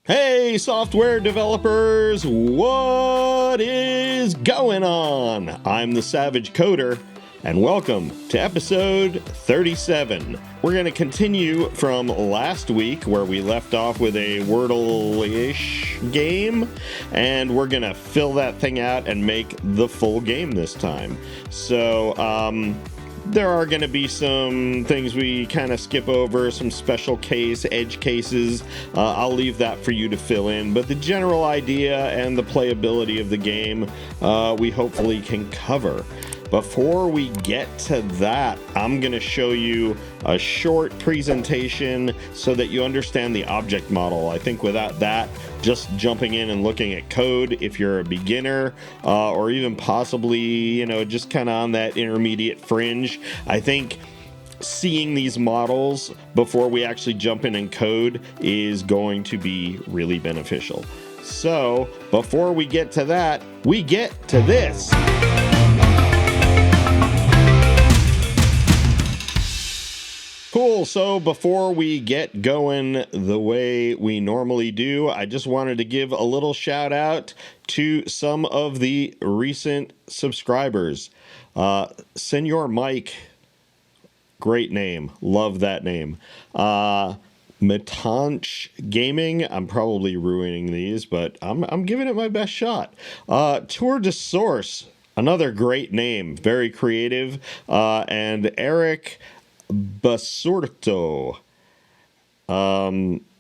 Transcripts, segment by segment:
Hey, software developers, what is going on? I'm the Savage Coder, and welcome to episode 37. We're going to continue from last week where we left off with a Wordle-ish game, and we're going to fill that thing out and make the full game this time. So, there are going to be some things we kind of skip over, some special case, edge cases. I'll leave that for you to fill in. But the general idea and the playability of the game, we hopefully can cover. Before we get to that, I'm going to show you a short presentation so that you understand the object model. I think without that, just jumping in and looking at code, if you're a beginner or even possibly, just kind of on that intermediate fringe, I think seeing these models before we actually jump in and code is going to be really beneficial. So before we get to that, we get to this. Cool, so before we get going the way we normally do, I just wanted to give a little shout out to some of the recent subscribers. Senor Mike, great name, love that name. Matanch Gaming, I'm probably ruining these, but I'm giving it my best shot. Tour de Source, another great name, very creative, and Eric Basurto.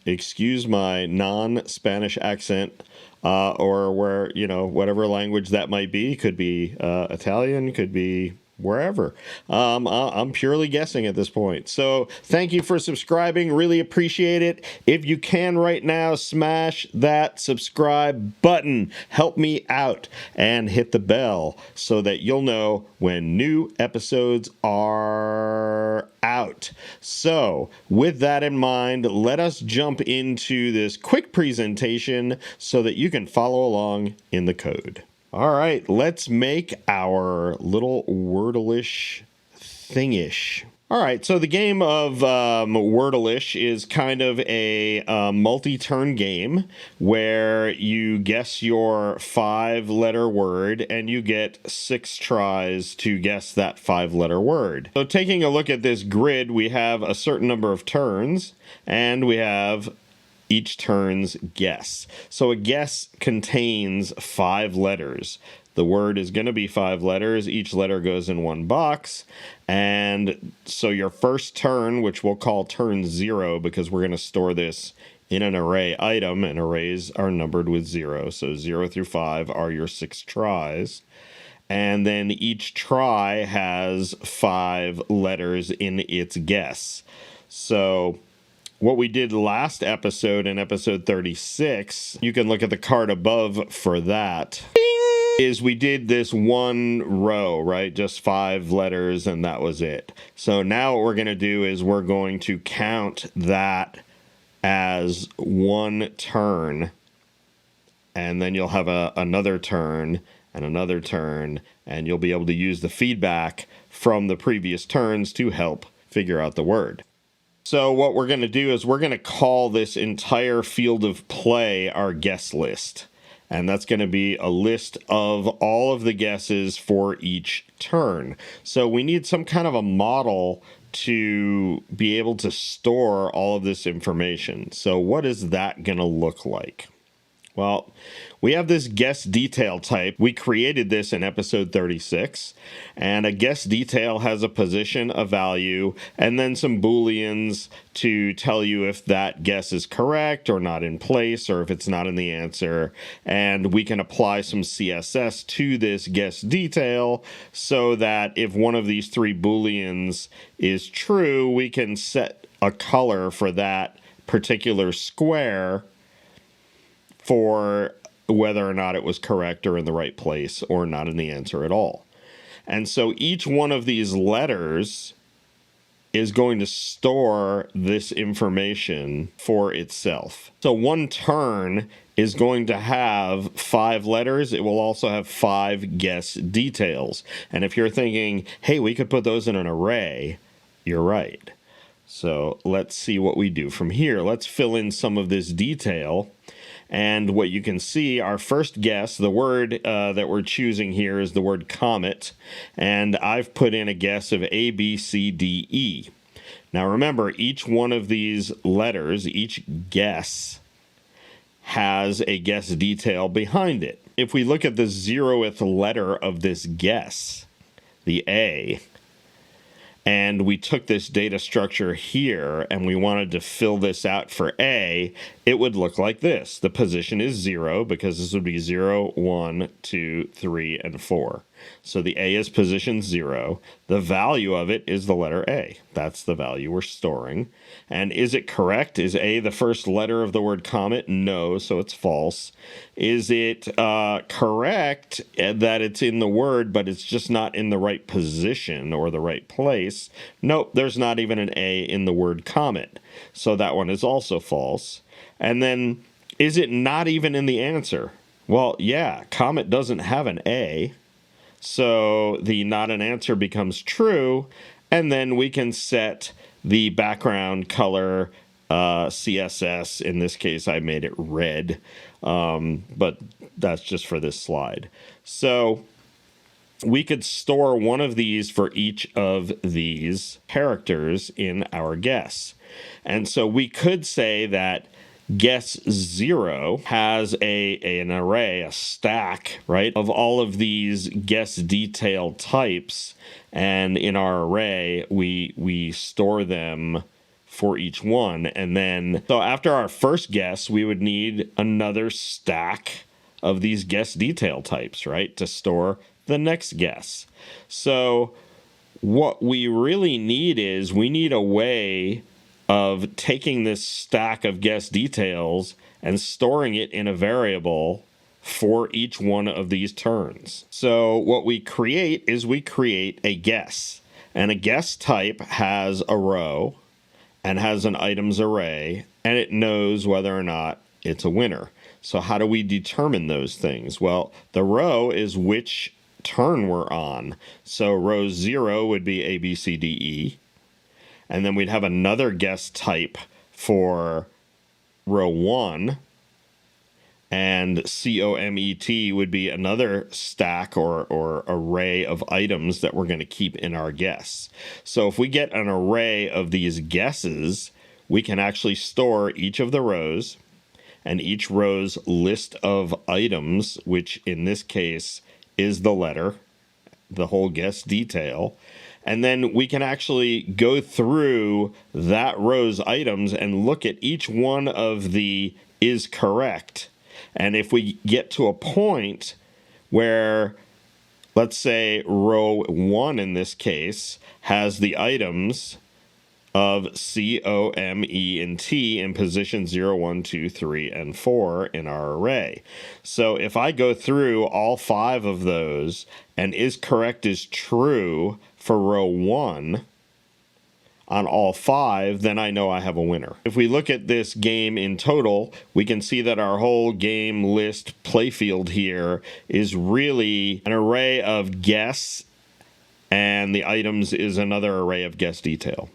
Excuse my non-Spanish accent, or whatever language that might be. Could be Italian, could be wherever. I'm purely guessing at this point. So thank you for subscribing. Really appreciate it. If you can right now, smash that subscribe button. Help me out and hit the bell so that you'll know when new episodes are out. So with that in mind, let us jump into this quick presentation so that you can follow along in the code. All right, let's make our little Wordle-ish thingish. All right, so the game of Wordle-ish is kind of a multi-turn game where you guess your 5-letter word and you get 6 tries to guess that 5-letter word. So taking a look at this grid, we have a certain number of turns and we have each turn's guess. So a guess contains 5 letters. The word is going to be 5 letters. Each letter goes in one box. And so your first turn, which we'll call turn 0 because we're going to store this in an array item, and arrays are numbered with 0. So 0 through 5 are your 6 tries. And then each try has 5 letters in its guess. So what we did last episode, in episode 36, you can look at the card above for that, is we did this one row, right? Just 5 letters and that was it. So now what we're going to do is we're going to count that as one turn, and then you'll have another turn and another turn, and you'll be able to use the feedback from the previous turns to help figure out the word. So what we're going to do is we're going to call this entire field of play our guess list. And that's going to be a list of all of the guesses for each turn. So we need some kind of a model to be able to store all of this information. So what is that going to look like? Well, we have this guess detail type. We created this in episode 36, and a guess detail has a position, a value, and then some booleans to tell you if that guess is correct or not in place, or if it's not in the answer. And we can apply some CSS to this guess detail so that if one of these 3 booleans is true, we can set a color for that particular square for whether or not it was correct or in the right place or not in the answer at all. And so each one of these letters is going to store this information for itself. So one turn is going to have 5 letters. It will also have 5 guess details. And if you're thinking, hey, we could put those in an array, you're right. So let's see what we do from here. Let's fill in some of this detail. And what you can see, our first guess, the word that we're choosing here is the word comet. And I've put in a guess of A, B, C, D, E. Now remember, each one of these letters, each guess, has a guess detail behind it. If we look at the 0th letter of this guess, the A, and we took this data structure here and we wanted to fill this out for A, it would look like this. The position is 0 because this would be 0, 1, 2, 3, and 4. So the A is position 0. The value of it is the letter A. That's the value we're storing. And is it correct? Is A the first letter of the word comet? No, so it's false. Is it correct that it's in the word, but it's just not in the right position or the right place? Nope, there's not even an A in the word comet. So that one is also false. And then, is it not even in the answer? Well, yeah, comet doesn't have an A. So the not an answer becomes true, and then we can set the background color CSS. In this case, I made it red, but that's just for this slide. So we could store one of these for each of these characters in our guess. And so we could say that guess 0 has an array, a stack, right, of all of these guess detail types. And in our array, we store them for each one. And then, so after our first guess, we would need another stack of these guess detail types, right, to store the next guess. So what we really need is we need a way of taking this stack of guess details and storing it in a variable for each one of these turns. So what we create is we create a guess. And a guess type has a row and has an items array, and it knows whether or not it's a winner. So how do we determine those things? Well, the row is which turn we're on. So row 0 would be A, B, C, D, E. And then we'd have another guess type for row 1. And COMET would be another stack or array of items that we're going to keep in our guess. So if we get an array of these guesses, we can actually store each of the rows and each row's list of items, which in this case is the letter, the whole guess detail. And then we can actually go through that row's items and look at each one of the is correct. And if we get to a point where, let's say, row 1 in this case has the items of C, O, M, E, and T in position 0, 1, 2, 3, and 4 in our array. So if I go through all 5 of those and is correct is true for row 1 on all 5, then I know I have a winner. If we look at this game in total, we can see that our whole game list playfield here is really an array of guess, and the items is another array of guess detail.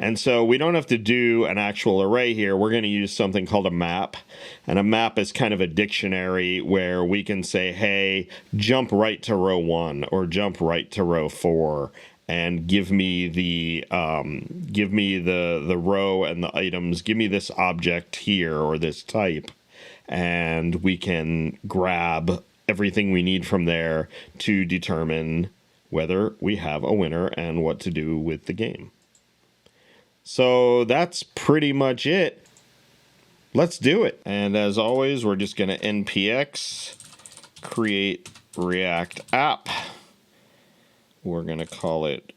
And so we don't have to do an actual array here. We're going to use something called a map. And a map is kind of a dictionary where we can say, hey, jump right to row 1 or jump right to row 4 and give me the row and the items. Give me this object here or this type. And we can grab everything we need from there to determine whether we have a winner and what to do with the game. So that's pretty much it. Let's do it. And as always, we're just going to npx create React app. We're going to call it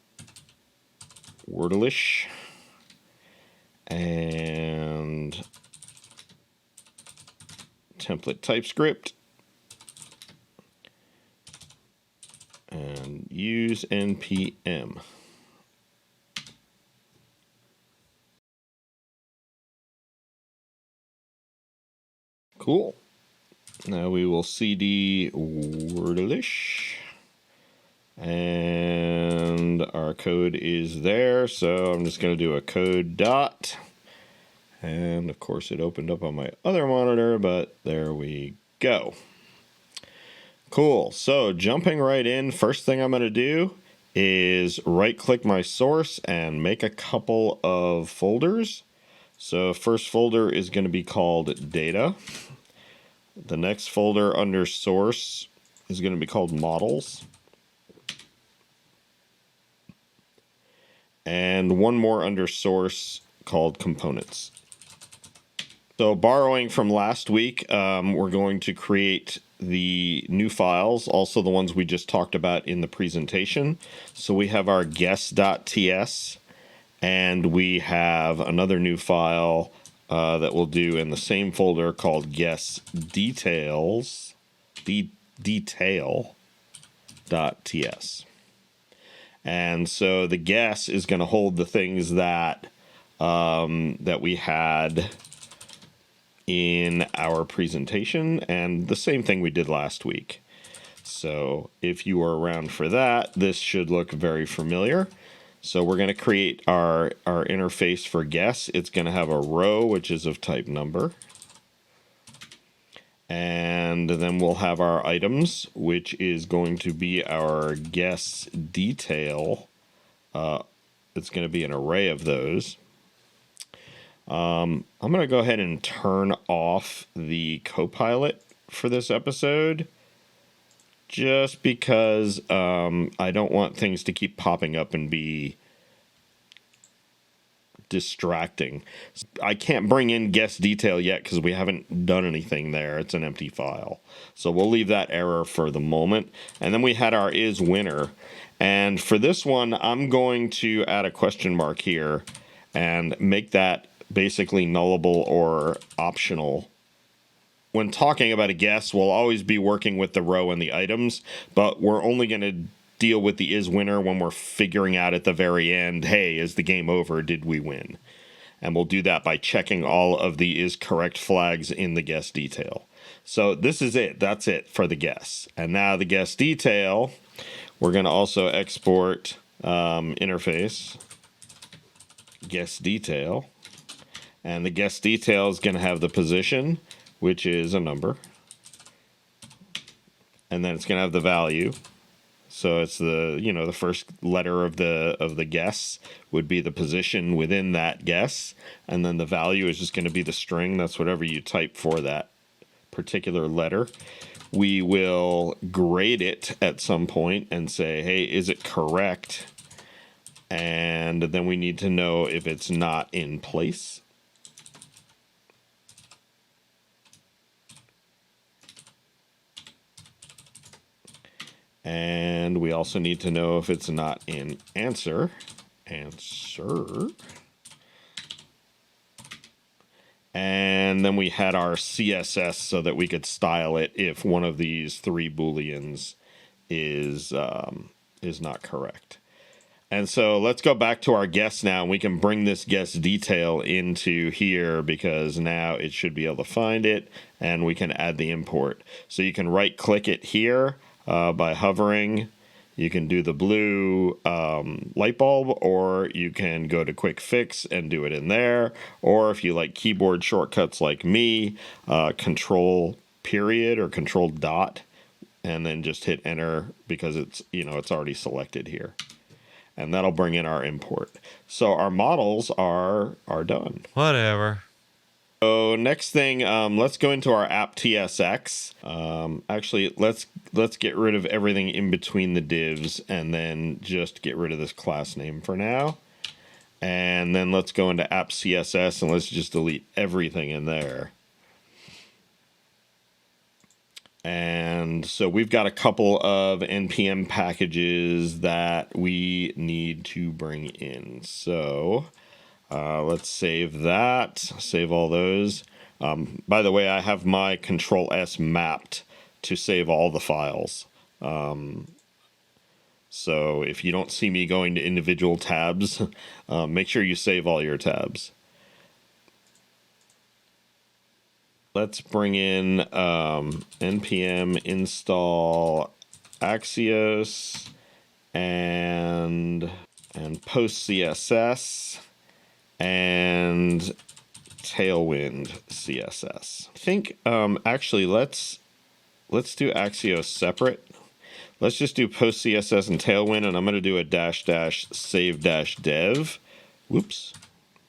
Wordle-ish. And template TypeScript. And use npm. Cool. Now we will cd Wordle-ish. And our code is there. So I'm just going to do a code dot. And of course it opened up on my other monitor, but there we go. Cool. So jumping right in, first thing I'm going to do is right click my source and make a couple of folders. So first folder is going to be called data. The next folder under source is going to be called models. And one more under source called components. So borrowing from last week, we're going to create the new files, also the ones we just talked about in the presentation. So we have our guess.ts, and we have another new file that we'll do in the same folder called guess details, detail.ts. And so the guess is going to hold the things that that we had in our presentation, and the same thing we did last week. So if you are around for that, this should look very familiar. So we're going to create our interface for guess. It's going to have a row, which is of type number. And then we'll have our items, which is going to be our guess detail. It's going to be an array of those. I'm going to go ahead and turn off the Copilot for this episode, just because I don't want things to keep popping up and be distracting. I can't bring in guess detail yet because we haven't done anything there. It's an empty file. So we'll leave that error for the moment. And then we had our is winner. And for this one, I'm going to add a question mark here and make that basically nullable or optional. When talking about a guess, we'll always be working with the row and the items, but we're only going to deal with the is winner when we're figuring out at the very end, hey, is the game over? Did we win? And we'll do that by checking all of the is correct flags in the guess detail. So this is it. That's it for the guess. And now the guess detail, we're going to also export interface guess detail. And the guess detail is going to have the position, which is a number. And then it's going to have the value. So it's the, the first letter of the guess would be the position within that guess. And then the value is just going to be the string. That's whatever you type for that particular letter. We will grade it at some point and say, hey, is it correct? And then we need to know if it's not in place. And we also need to know if it's not in answer. And then we had our CSS so that we could style it if one of these three Booleans is not correct. And so let's go back to our guess now, and we can bring this guess detail into here because now it should be able to find it, and we can add the import. So you can right click it here by hovering. You can do the blue light bulb, or you can go to quick fix and do it in there. Or if you like keyboard shortcuts like me, control period or control dot, and then just hit enter because it's already selected here. And that'll bring in our import. So our models are done. Whatever. So next thing, let's go into our app TSX. Actually, let's get rid of everything in between the divs and then just get rid of this class name for now. And then let's go into app CSS and let's just delete everything in there. And so we've got a couple of NPM packages that we need to bring in. So let's save that, save all those. By the way, I have my Control S mapped to save all the files. So if you don't see me going to individual tabs, make sure you save all your tabs. Let's bring in npm install Axios and post CSS and Tailwind CSS. I think actually let's do Axios separate. Let's just do post CSS and Tailwind, and I'm going to do a -- save -dev. Whoops,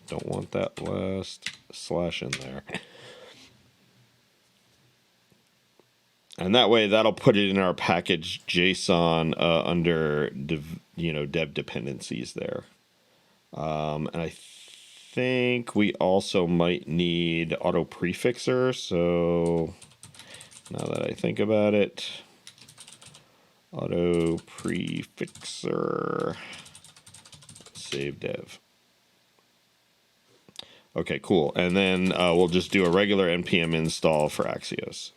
don't want that last slash in there. And that way, that'll put it in our package JSON under dev dependencies there. And I think we also might need auto prefixer. So now that I think about it, auto prefixer save dev. Okay, cool. And then we'll just do a regular npm install for Axios.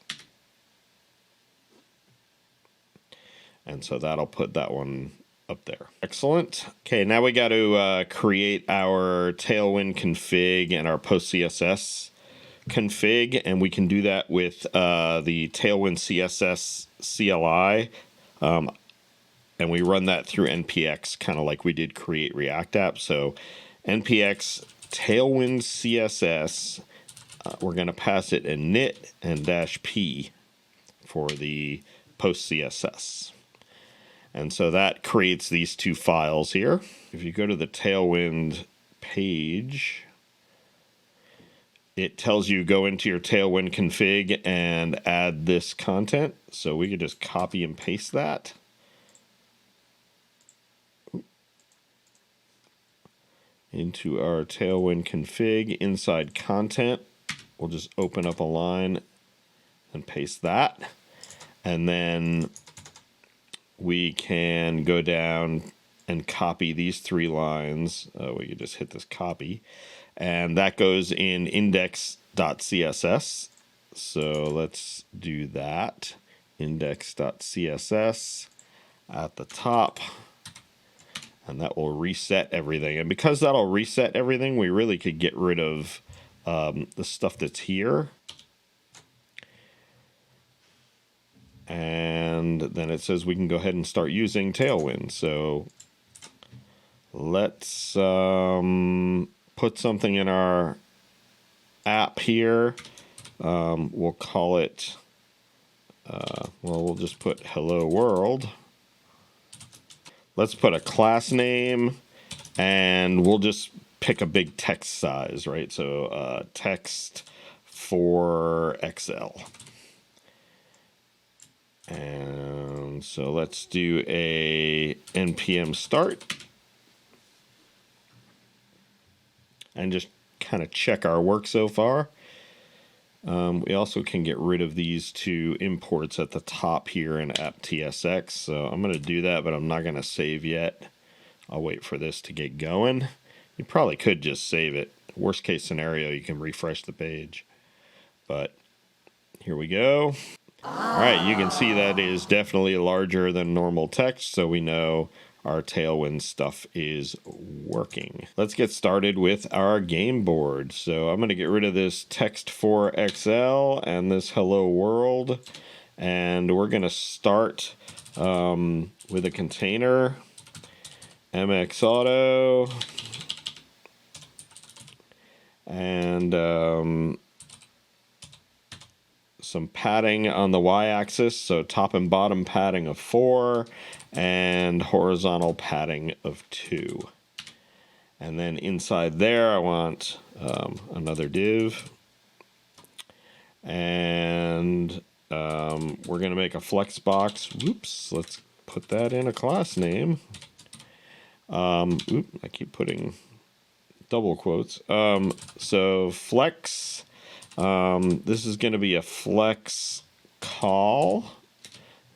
And so that'll put that one up there. Excellent. Okay, now we got to create our Tailwind config and our post CSS config, and we can do that with the Tailwind CSS CLI, and we run that through npx, kind of like we did create React app. So npx Tailwind CSS, we're going to pass it a init and -p for the post CSS. And so that creates these two files here. If you go to the Tailwind page, it tells you go into your Tailwind config and add this content. So we could just copy and paste that. Into our Tailwind config inside content. We'll just open up a line and paste that. And then we can go down and copy these 3 lines. We could just hit this copy. And that goes in index.css. So let's do that. Index.css at the top. And that will reset everything. And because that'll reset everything, we really could get rid of the stuff that's here. And then it says we can go ahead and start using Tailwind. So let's put something in our app here. We'll call it, we'll just put hello world. Let's put a class name, and we'll just pick a big text size, right? So text for Excel. And so let's do a npm start and just kind of check our work so far. We also can get rid of these 2 imports at the top here in app.tsx. So I'm going to do that, but I'm not going to save yet. I'll wait for this to get going. You probably could just save it. Worst case scenario, you can refresh the page. But here we go. All right, you can see that is definitely larger than normal text, so we know our Tailwind stuff is working. Let's get started with our game board. So I'm going to get rid of this text for Excel and this hello world, and we're going to start with a container, mxauto, and some padding on the y-axis, so top and bottom padding of 4 and horizontal padding of 2. And then inside there I want another div, and we're going to make a flex box. Whoops, let's put that in a class name. I keep putting double quotes. So flex. This is going to be a flex call.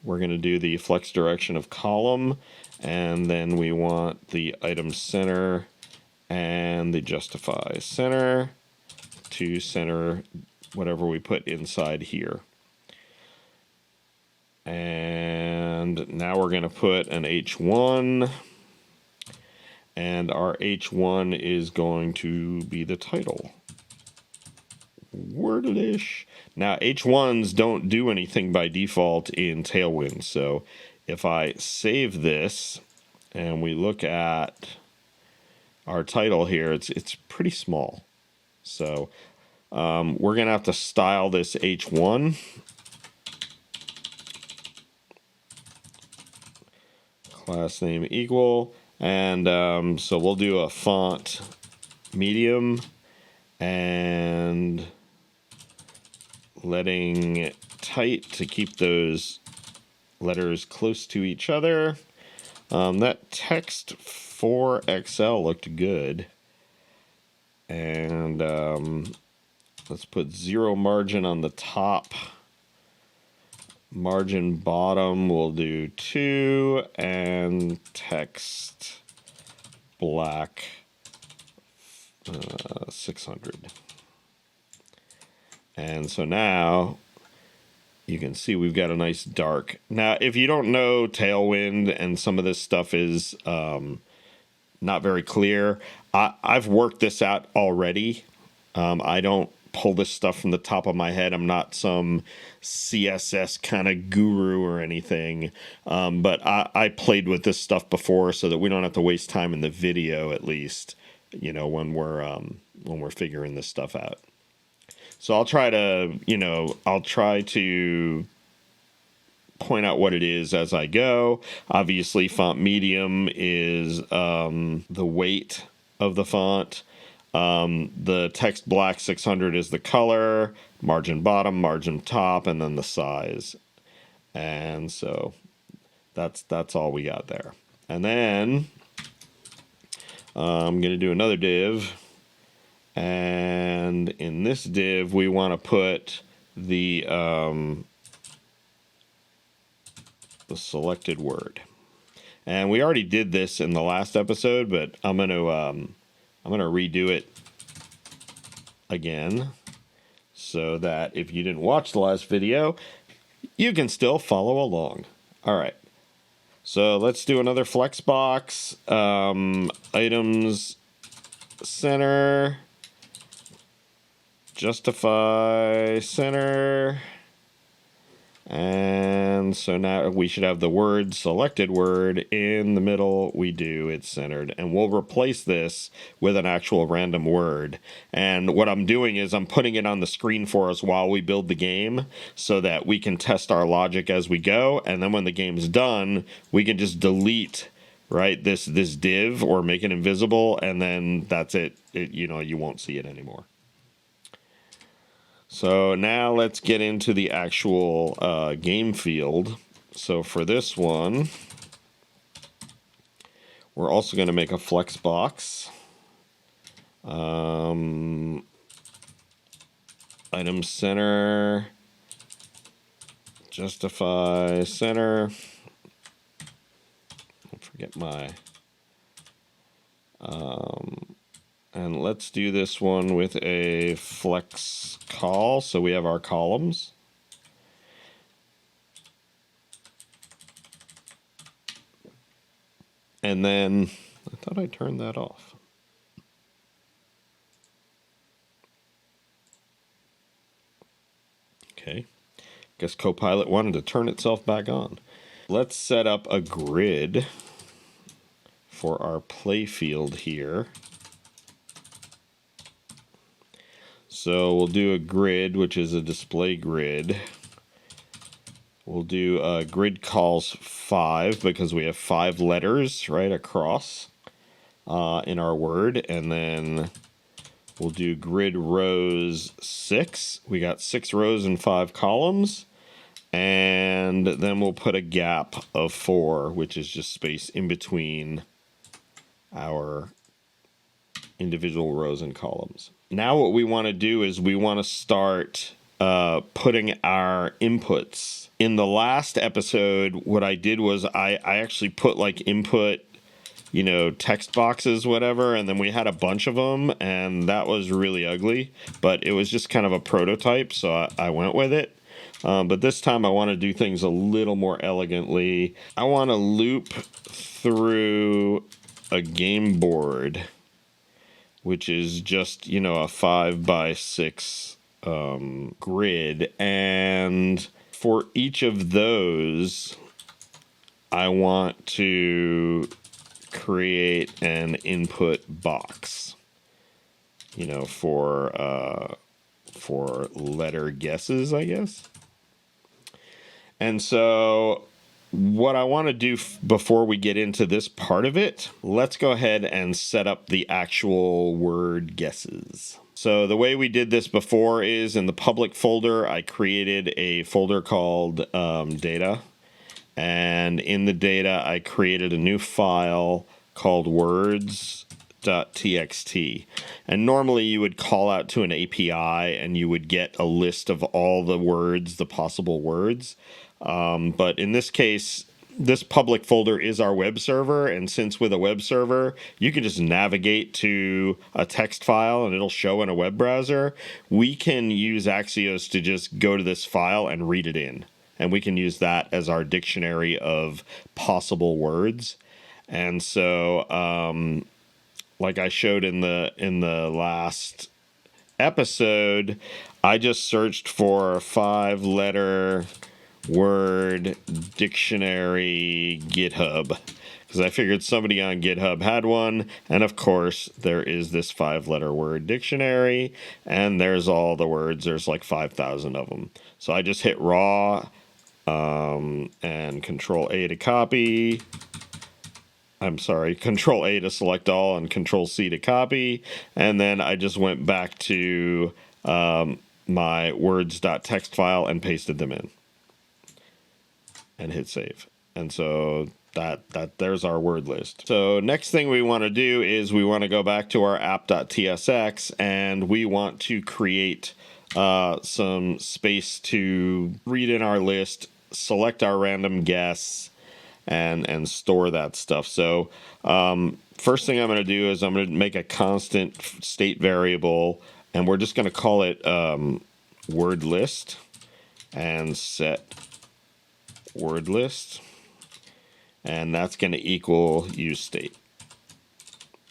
We're going to do the flex direction of column, and then we want the item center and the justify center to center whatever we put inside here. And now we're going to put an H1, and our H1 is going to be the title. Wordle-ish. Now H1s don't do anything by default in Tailwind, so if I save this and we look at our title here, it's pretty small. So We're going to have to style this H1. Class name equal. And so we'll do a font medium and letting it tight to keep those letters close to each other. That text for Excel looked good. And let's put 0 margin on the top. Margin bottom we'll do 2, and text black 600. And so now you can see we've got a nice dark. Now, if you don't know Tailwind and some of this stuff is not very clear, I've worked this out already. I don't pull this stuff from the top of my head. I'm not some CSS kind of guru or anything. But I played with this stuff before so that we don't have to waste time in the video, at least, you know, when we're figuring this stuff out. So I'll try to point out what it is as I go. Obviously, font medium is the weight of the font. The text black 600 is the color, margin bottom, margin top, and then the size. And so that's all we got there. And then I'm going to do another div. And in this div, we want to put the selected word. And we already did this in the last episode, but I'm going to redo it again so that if you didn't watch the last video, you can still follow along. All right. So let's do another flex box. Items center. Justify center. And so now we should have the word, selected word, in the middle. We do, it's centered. And we'll replace this with an actual random word. And what I'm doing is I'm putting it on the screen for us while we build the game so that we can test our logic as we go. And then when the game's done, we can just delete, right, this div or make it invisible. And then that's it. You won't see it anymore. So now let's get into the actual game field. So for this one, we're also going to make a flex box. Item center, justify center. Don't forget my... and let's do this one with a flex call, so we have our columns. And then, I thought I turned that off. Okay, guess Copilot wanted to turn itself back on. Let's set up a grid for our play field here. So we'll do a grid, which is a display grid. We'll do grid calls 5 because we have 5 letters right across in our word. And then we'll do grid rows 6. We got 6 rows and 5 columns. And then we'll put a gap of 4, which is just space in between our individual rows and columns. Now what we want to do is we want to start putting our inputs. In the last episode, what I did was I actually put like input, text boxes, whatever, and then we had a bunch of them, and that was really ugly, but it was just kind of a prototype, so I went with it. But this time I want to do things a little more elegantly. I want to loop through a game board, which is just, a 5x6 grid. And for each of those, I want to create an input box, for for letter guesses, I guess. And so what I want to do before we get into this part of it, let's go ahead and set up the actual word guesses. So the way we did this before is in the public folder, I created a folder called data. And in the data, I created a new file called words.txt. And normally you would call out to an API and you would get a list of all the words, the possible words. But in this case, this public folder is our web server. And since with a web server, you can just navigate to a text file and it'll show in a web browser, we can use Axios to just go to this file and read it in. And we can use that as our dictionary of possible words. And so, like I showed in the last episode, I just searched for a 5-letter word dictionary GitHub, because I figured somebody on GitHub had one. And of course, there is this 5-letter word dictionary, and there's all the words. There's like 5,000 of them. So I just hit raw. And Control A to copy. Control A to select all and Control C to copy. And then I just went back to my words.txt file and pasted them in. And hit save. And so there's our word list. So next thing we want to do is we want to go back to our app.tsx and we want to create some space to read in our list, select our random guess, and store that stuff. So first thing I'm going to do is I'm going to make a constant state variable, and we're just going to call it word list and set word list, and that's going to equal use state.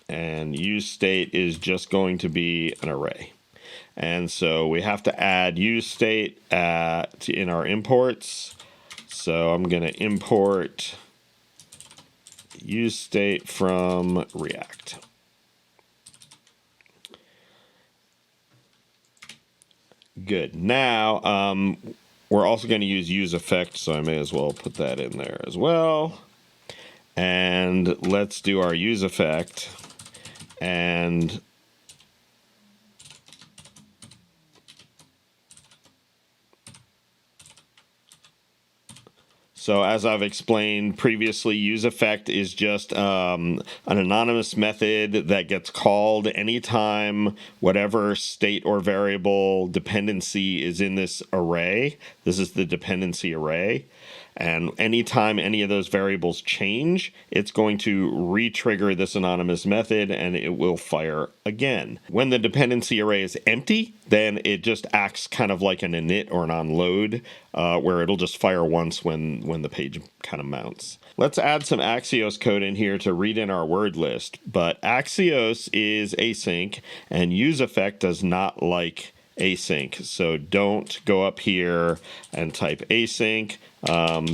And use state is just going to be an array. And so we have to add use state in our imports. So I'm going to import use state from React. Good. Now, we're also going to use effect, so I may as well put that in there as well. And let's do our use effect. And so as I've explained previously, useEffect is just an anonymous method that gets called anytime whatever state or variable dependency is in this array. This is the dependency array. And anytime any of those variables change, it's going to re-trigger this anonymous method and it will fire again. When the dependency array is empty, then it just acts kind of like an init or an onload, where it'll just fire once when the page kind of mounts. Let's add some Axios code in here to read in our word list. But Axios is async and useEffect does not like async. So don't go up here and type async.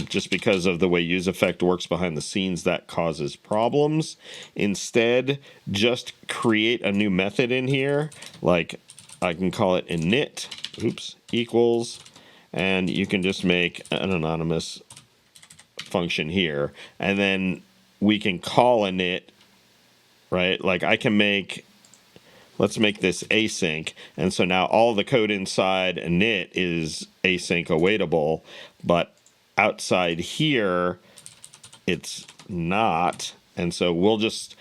Just because of the way useEffect works behind the scenes, that causes problems. Instead, just create a new method in here, like I can call it init, equals, and you can just make an anonymous function here, and then we can call init, right? Like I can make, let's make this async, and so now all the code inside init is async awaitable, but outside here it's not. And so we'll just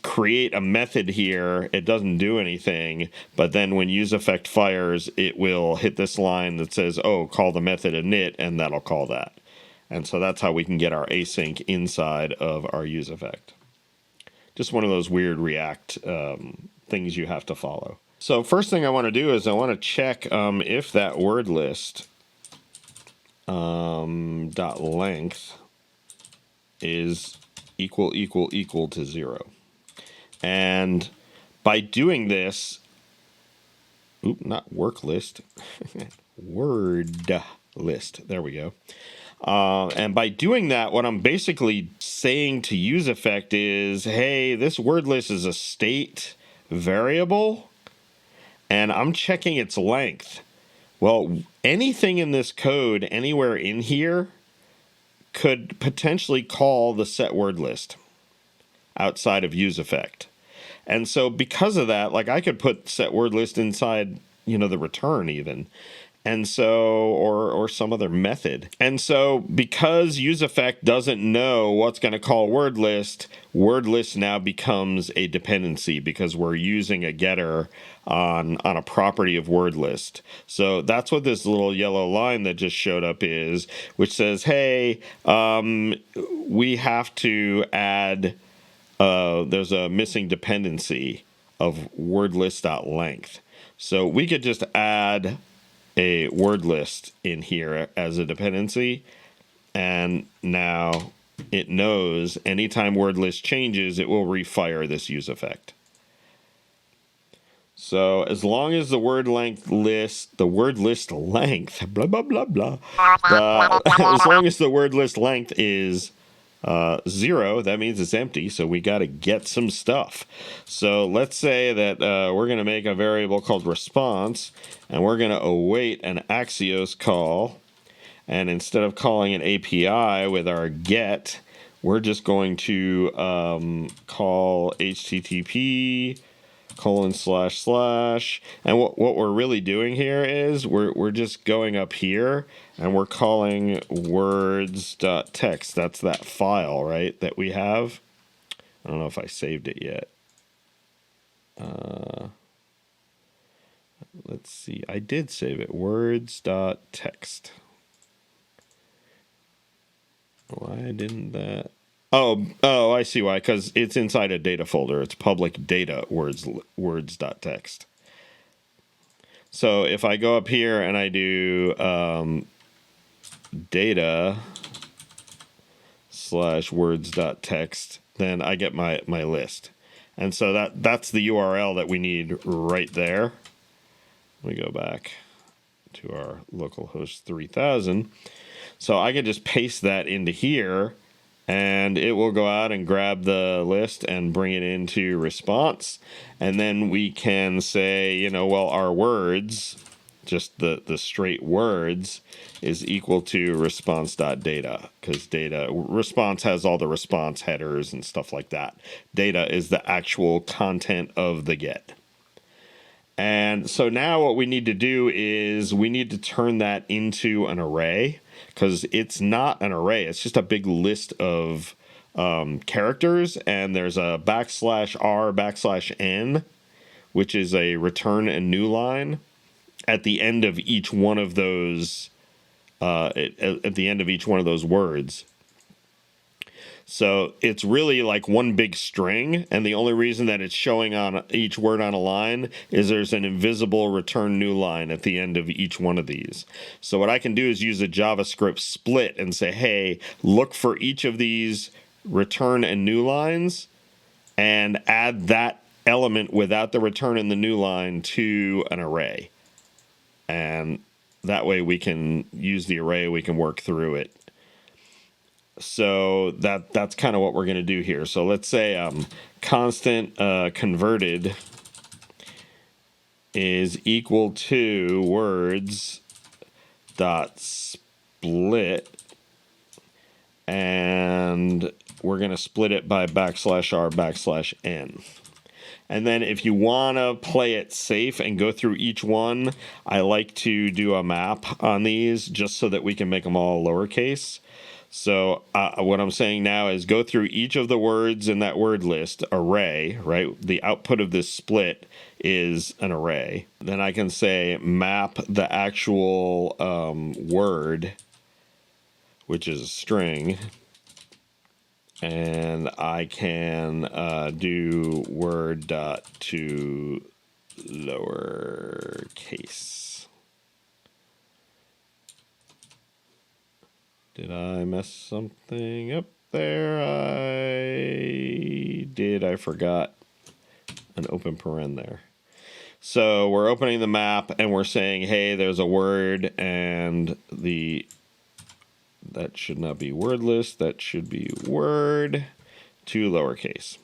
create a method here. It doesn't do anything, but then when useEffect fires, it will hit this line that says, oh, call the method init, and that'll call that. And so that's how we can get our async inside of our useEffect. Just one of those weird React things you have to follow. So first thing I want to do is I want to check if that word list dot length is equal to 0. And by doing this, not work list, word list, there we go. And by doing that, what I'm basically saying to useEffect is, hey, this word list is a state variable, and I'm checking its length. Well, anything in this code anywhere in here could potentially call the set word list outside of useEffect. And so because of that, like I could put set word list inside, the return even. And so, or some other method. And so because useEffect doesn't know what's going to call word list now becomes a dependency because we're using a getter on a property of word list. So that's what this little yellow line that just showed up is, which says, hey, we have to add, there's a missing dependency of word list.length. So we could just add a word list in here as a dependency, and now it knows anytime word list changes, it will refire this useEffect. So as long as the word list length, blah, blah, blah, blah, as long as the word list length is 0, that means it's empty, so we got to get some stuff. So let's say that we're going to make a variable called response, and we're going to await an Axios call, and instead of calling an API with our get, we're just going to call HTTP : and what we're really doing here is we're just going up here and we're calling words.txt. That's that file, right, that we have. I don't know if I saved it yet. Let's see. I did save it. Words.txt. Why didn't that? Oh, I see why. Because it's inside a data folder. It's public data words.txt. So if I go up here and I do data/words.txt, then I get my list. And so that's the URL that we need right there. We go back to our localhost 3000. So I can just paste that into here, and it will go out and grab the list and bring it into response. And then we can say, well, our words, just the straight words, is equal to response.data, because response has all the response headers and stuff like that. Data is the actual content of the get. And so now what we need to do is we need to turn that into an array, because it's not an array. It's just a big list of characters, and there's a \r\n, which is a return a new line at the end of each one of those words. So it's really like one big string, and the only reason that it's showing on each word on a line is there's an invisible return new line at the end of each one of these. So what I can do is use a JavaScript split and say, hey, look for each of these return and new lines and add that element without the return and the new line to an array. And that way we can use the array, we can work through it. So that's kind of what we're going to do here. So let's say constant converted is equal to words dot split, and we're going to split it by \r\n. And then if you want to play it safe and go through each one, I like to do a map on these just so that we can make them all lowercase. So what I'm saying now is go through each of the words in that word list array, right? The output of this split is an array. Then I can say map the actual word, which is a string. And I can do word dot to lowercase. Did I mess something up there? I did. I forgot an open paren there. So we're opening the map and we're saying, hey, there's a word, and that should not be word list. That should be word to lowercase.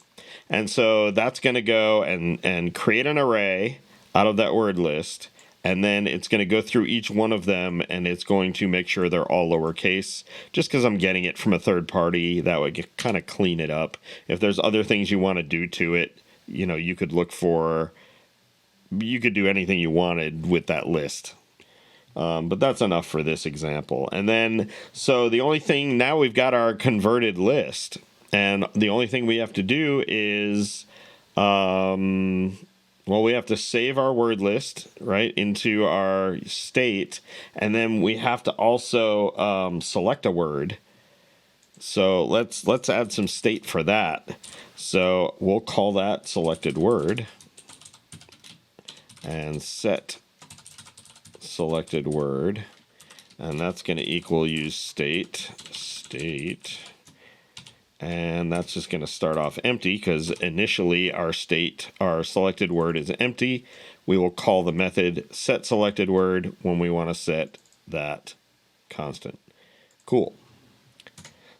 And so that's going to go and create an array out of that word list, and then it's going to go through each one of them, and it's going to make sure they're all lowercase, just because I'm getting it from a third party. That would kind of clean it up. If there's other things you want to do to it, you could you could do anything you wanted with that list. But that's enough for this example. And then, so the only thing, now we've got our converted list, and the only thing we have to do is, we have to save our word list, right, into our state, and then we have to also select a word. So let's add some state for that. So we'll call that selected word, and set selected word, and that's going to equal use state, and that's just going to start off empty because initially our selected word is empty. We will call the method set selected word when we want to set that constant. Cool.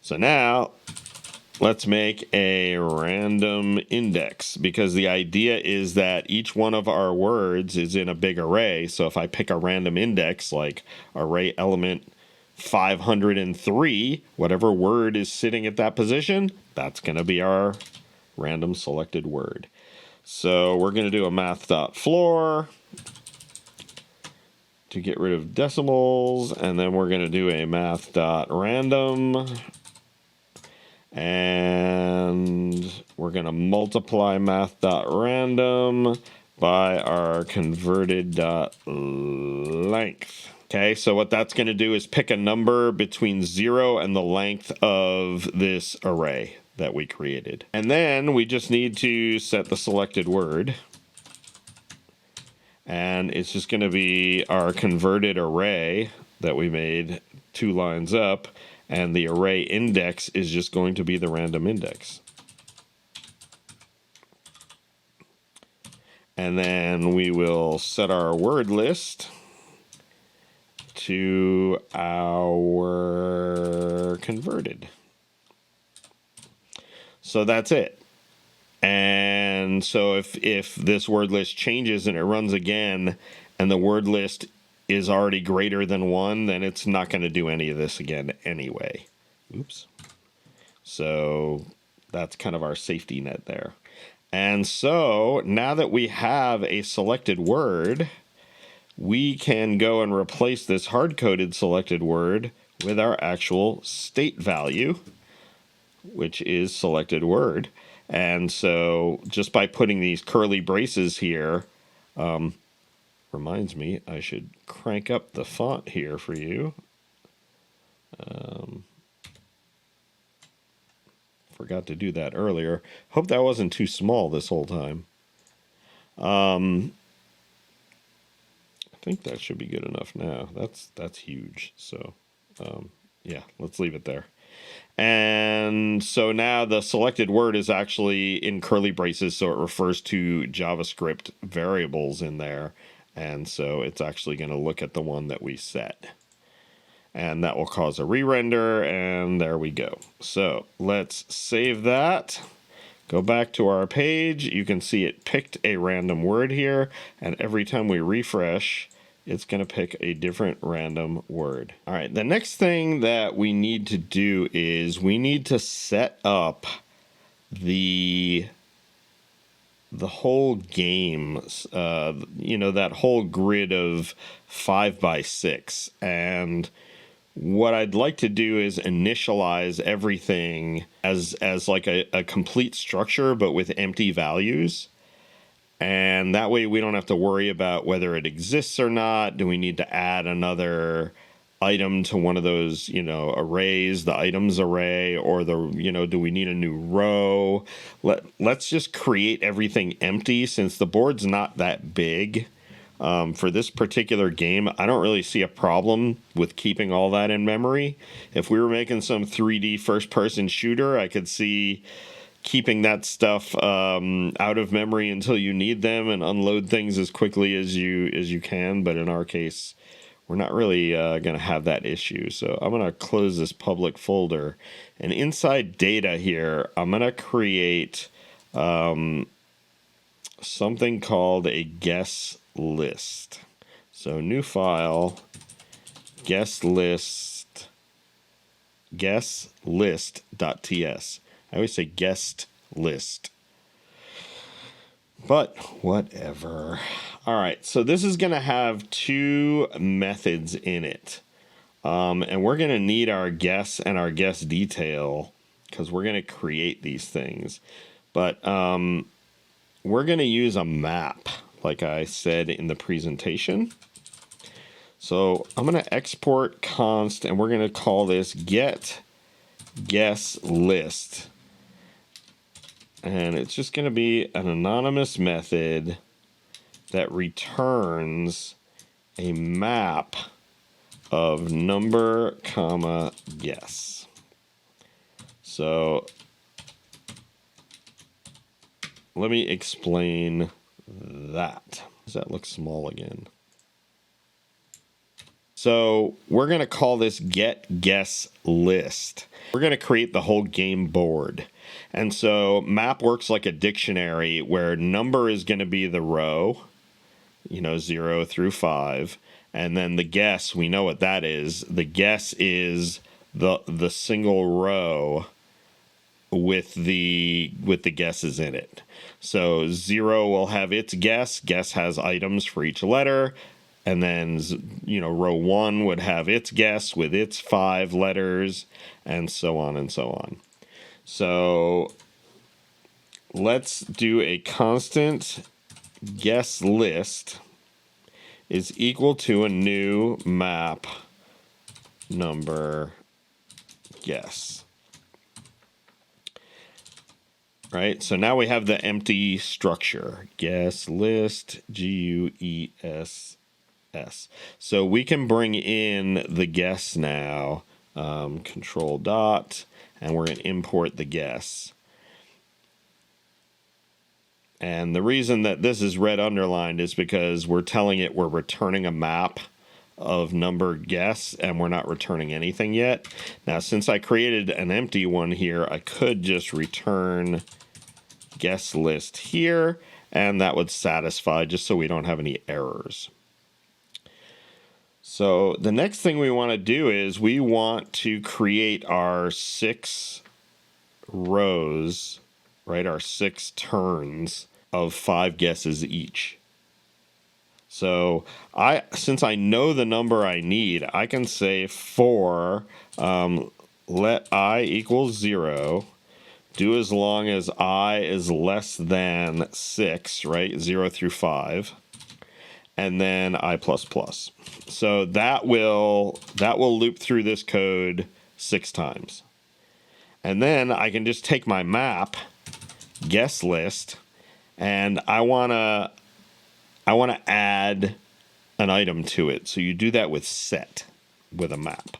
So now let's make a random index, because the idea is that each one of our words is in a big array. So if I pick a random index like array element 503, whatever word is sitting at that position, that's going to be our random selected word. So we're going to do a math.floor to get rid of decimals, and then we're going to do a math.random, and we're going to multiply math.random by our converted.length. Okay, so what that's going to do is pick a number between 0 and the length of this array that we created. And then we just need to set the selected word. And it's just going to be our converted array that we made 2 lines up. And the array index is just going to be the random index. And then we will set our word list to our converted. So that's it. And so if this word list changes and it runs again and the word list is already greater than 1, then it's not going to do any of this again anyway. Oops. So that's kind of our safety net there. And so now that we have a selected word, we can go and replace this hard-coded selected word with our actual state value, which is selected word. And so just by putting these curly braces here, reminds me I should crank up the font here for you. Forgot to do that earlier. Hope that wasn't too small this whole time. I think that should be good enough now. That's huge. So yeah, let's leave it there. And so now the selected word is actually in curly braces, so it refers to JavaScript variables in there. And so it's actually going to look at the one that we set. And that will cause a re-render, and there we go. So let's save that. Go back to our page. You can see it picked a random word here, and every time we refresh, it's going to pick a different random word. All right, the next thing that we need to do is we need to set up the whole game, that whole grid of 5x6. And what I'd like to do is initialize everything as like a complete structure, but with empty values. And that way we don't have to worry about whether it exists or not. Do we need to add another item to one of those, arrays, the items array, or do we need a new row? Let's just create everything empty, since the board's not that big. For this particular game, I don't really see a problem with keeping all that in memory. If we were making some 3D first-person shooter, I could see keeping that stuff out of memory until you need them and unload things as quickly as you can. But in our case, we're not really going to have that issue. So I'm going to close this public folder. And inside data here, I'm going to create something called a guess list. So new file, guest list.ts. I always say guest list, but whatever. All right, so this is going to have two methods in it. And we're going to need our guess and our guess detail because we're going to create these things. But we're going to use a map, like I said in the presentation. So I'm going to export const, and we're going to call this get guess list. And it's just going to be an anonymous method that returns a map of number, comma, guess. So let me explain that. Does that look small again? So we're going to call this get guess list. We're going to create the whole game board. And so map works like a dictionary where number is going to be the row, 0 through 5. And then the guess, we know what that is. The guess is the single row with the guesses in it. So 0 will have its guess. Guess has items for each letter. And then, row 1 would have its guess with its 5 letters, and so on and so on. So let's do a constant guess list is equal to a new map number guess. Right, so now we have the empty structure. Guess list, GUESS. So we can bring in the guess now, control dot, and we're going to import the guess. And the reason that this is red underlined is because we're telling it we're returning a map of number guess, and we're not returning anything yet. Now, since I created an empty one here, I could just return guess list here, and that would satisfy just so we don't have any errors. So the next thing we want to do is we want to create our 6 rows, right? Our 6 turns of 5 guesses each. So since I know the number I need, I can say for let I equal 0, do as long as I is less than 6, right? 0 through 5. And then I++. So that will loop through this code 6 times. And then I can just take my map, guess list, and I wanna add an item to it. So you do that with set, with a map.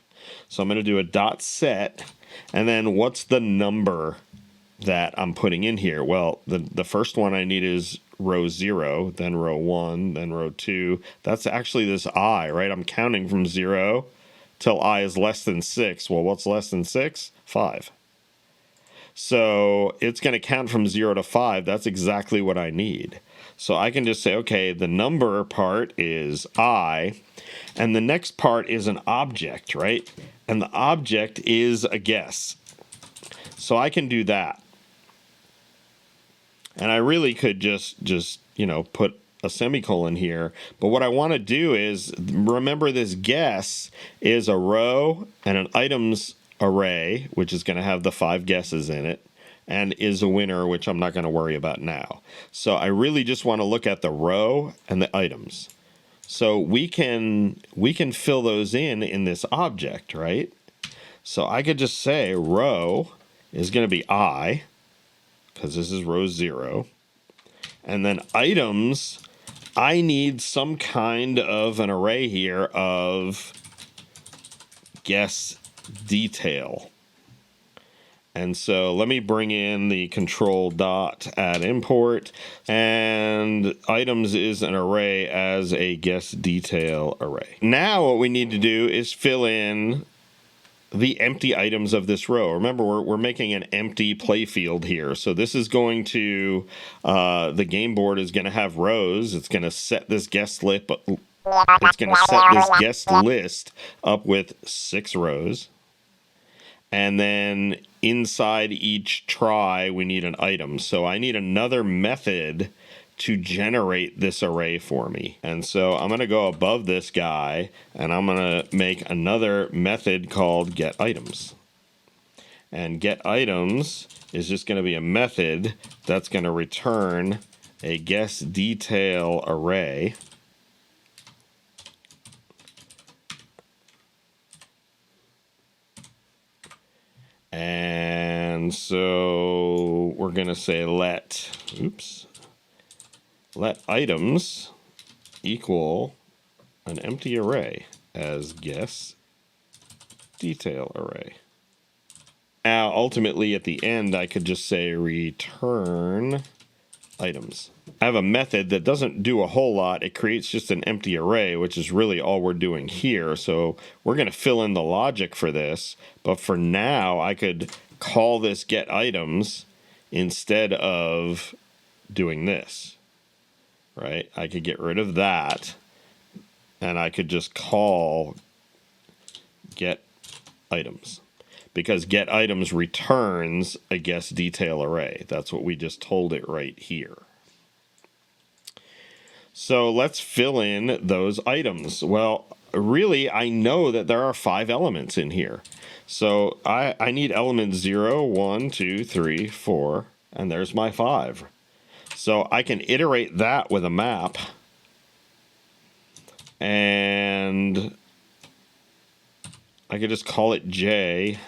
So I'm gonna do a dot set, and then what's the number that I'm putting in here? Well, the first one I need is row 0, then row 1, then row 2. That's actually this I, right? I'm counting from 0 till I is less than 6. Well, what's less than 6? 5. So it's going to count from 0 to 5. That's exactly what I need. So I can just say, okay, the number part is I, and the next part is an object, right? And the object is a guess. So I can do that. And I really could just put a semicolon here. But what I want to do is, remember this guess is a row and an items array, which is going to have the 5 guesses in it, and is a winner, which I'm not going to worry about now. So I really just want to look at the row and the items. So we can fill those in this object, right? So I could just say row is going to be I, because this is row 0. And then items, I need some kind of an array here of guess detail. And so let me bring in the control dot add import, and items is an array as a guess detail array. Now what we need to do is fill in the empty items of this row. Remember, we're making an empty play field here. So this is going to, the game board is going to have rows. It's going to set this guest list. It's going to set this guest list up with 6 rows. And then inside each try, we need an item. So I need another method to generate this array for me. And so I'm going to go above this guy, and I'm going to make another method called getItems. And getItems is just going to be a method that's going to return a guest detail array. And so we're going to say let items equal an empty array as guess detail array. Now, ultimately, at the end, I could just say return items. I have a method that doesn't do a whole lot. It creates just an empty array, which is really all we're doing here. So we're going to fill in the logic for this. But for now, I could call this get items instead of doing this, right? I could get rid of that, and I could just call get items, because get items returns a guest detail array. That's what we just told it right here. So let's fill in those items. Well, really, I know that there are 5 elements in here. So I need element 0, 1, 2, 3, 4, and there's my 5. So I can iterate that with a map, and I could just call it J,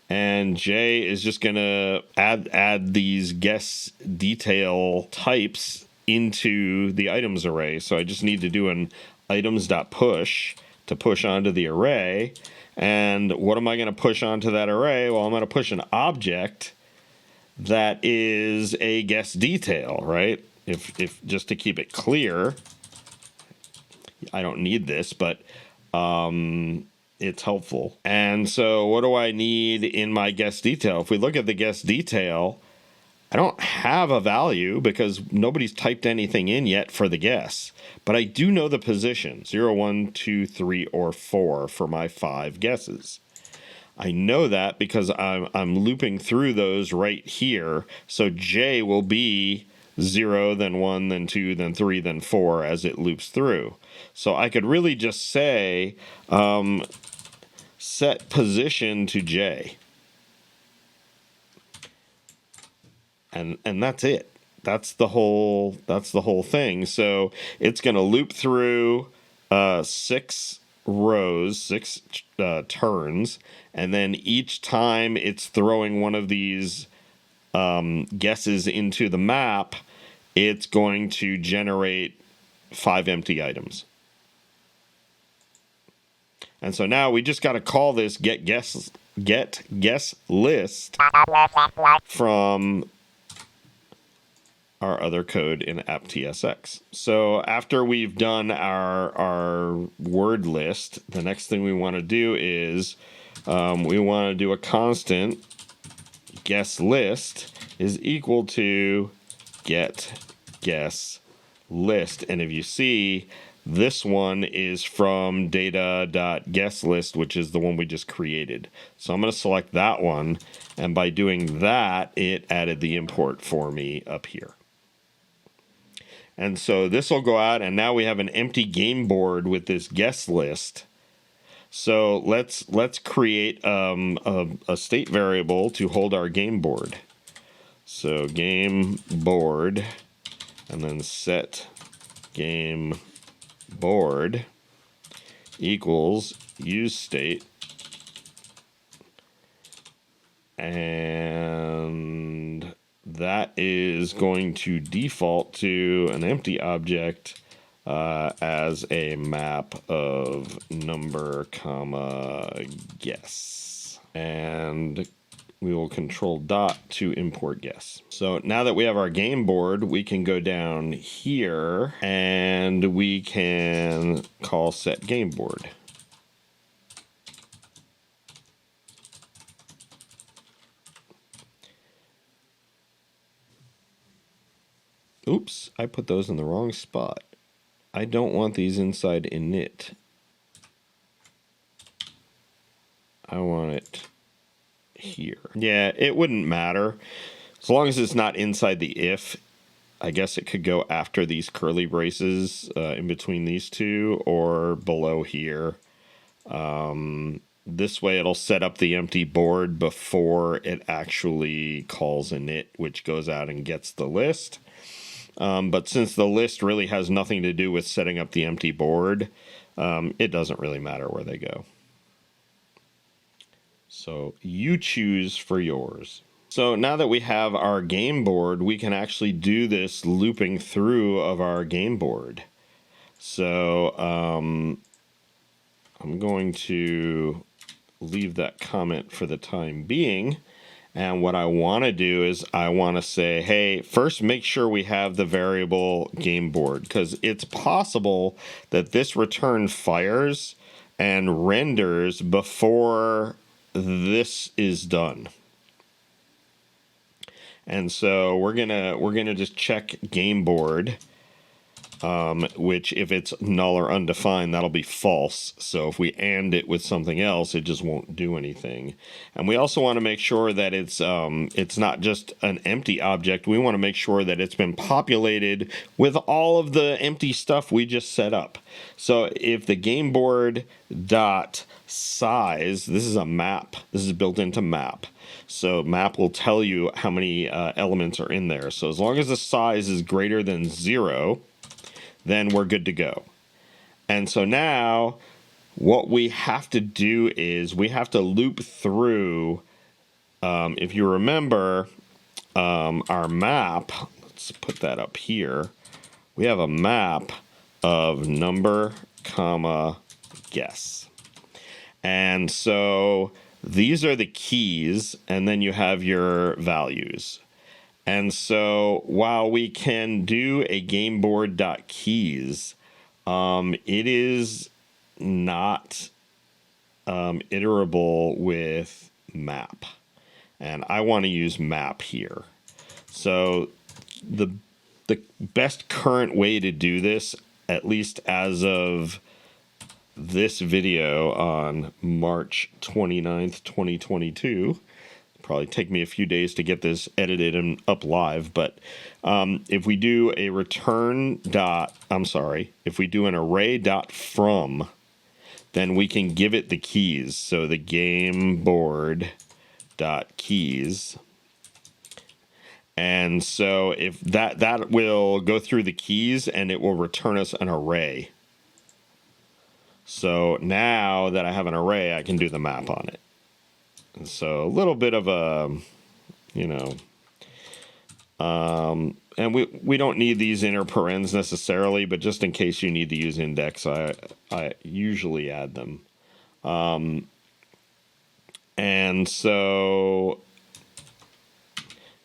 and J is just going to add these guest detail types into the items array. So I just need to do an items.push to push onto the array. And what am I going to push onto that array? Well, I'm going to push an object that is a guest detail, right? If just to keep it clear, I don't need this, but it's helpful. And so what do I need in my guest detail? If we look at the guest detail, I don't have a value because nobody's typed anything in yet for the guess. But I do know the position, 0, 1, 2, 3, or 4 for my 5 guesses. I know that because I'm looping through those right here. So J will be 0, then 1, then 2, then 3, then 4 as it loops through. So I could really just say set position to J. And that's it. That's the whole thing. So it's going to loop through 6 rows, 6 turns, and then each time it's throwing one of these guesses into the map, it's going to generate 5 empty items. And so now we just got to call this get guess list from our other code in app.tsx. So after we've done our word list, the next thing we want to do is we want to do a constant guess list is equal to get guess list. And if you see, this one is from data.guessList, which is the one we just created. So I'm going to select that one, and by doing that, it added the import for me up here. And so this will go out, and now we have an empty game board with this guess list. So let's create a state variable to hold our game board. So game board, and then set game board equals use state, and that is going to default to an empty object as a map of number comma guess, and we will control dot to import guess. So now that we have our game board, we can go down here and we can call set game board. Oops, I put those in the wrong spot. I don't want these inside init. I want it here. Yeah, it wouldn't matter. As long as it's not inside the if, I guess it could go after these curly braces in between these two or below here. This way it'll set up the empty board before it actually calls init, which goes out and gets the list. But since the list really has nothing to do with setting up the empty board, it doesn't really matter where they go. So you choose for yours. So now that we have our game board, we can actually do this looping through of our game board. So I'm going to leave that comment for the time being. And what I want to do is I want to say, hey, first make sure we have the variable game board, because it's possible that this return fires and renders before this is done. And so we're gonna just check game board, which if it's null or undefined, that'll be false. So if we and it with something else, it just won't do anything. And we also want to make sure that it's not just an empty object. We want to make sure that it's been populated with all of the empty stuff we just set up. So if the game board dot size, this is a map. This is built into map. So map will tell you how many elements are in there. So as long as the size is greater than 0, then we're good to go. And so now what we have to do is we have to loop through, if you remember, our map, let's put that up here. We have a map of number, comma, guess. And so these are the keys, and then you have your values. And so while we can do a gameboard.keys, it is not iterable with map. And I want to use map here. So the best current way to do this, at least as of this video on March 29th, 2022, probably take me a few days to get this edited and up live, but if we do a if we do an array dot from, then we can give it the keys. So the game board dot keys. And so if that will go through the keys and it will return us an array. So now that I have an array, I can do the map on it. And so a little bit of a, and we don't need these inner parens necessarily, but just in case you need to use index, I usually add them. And so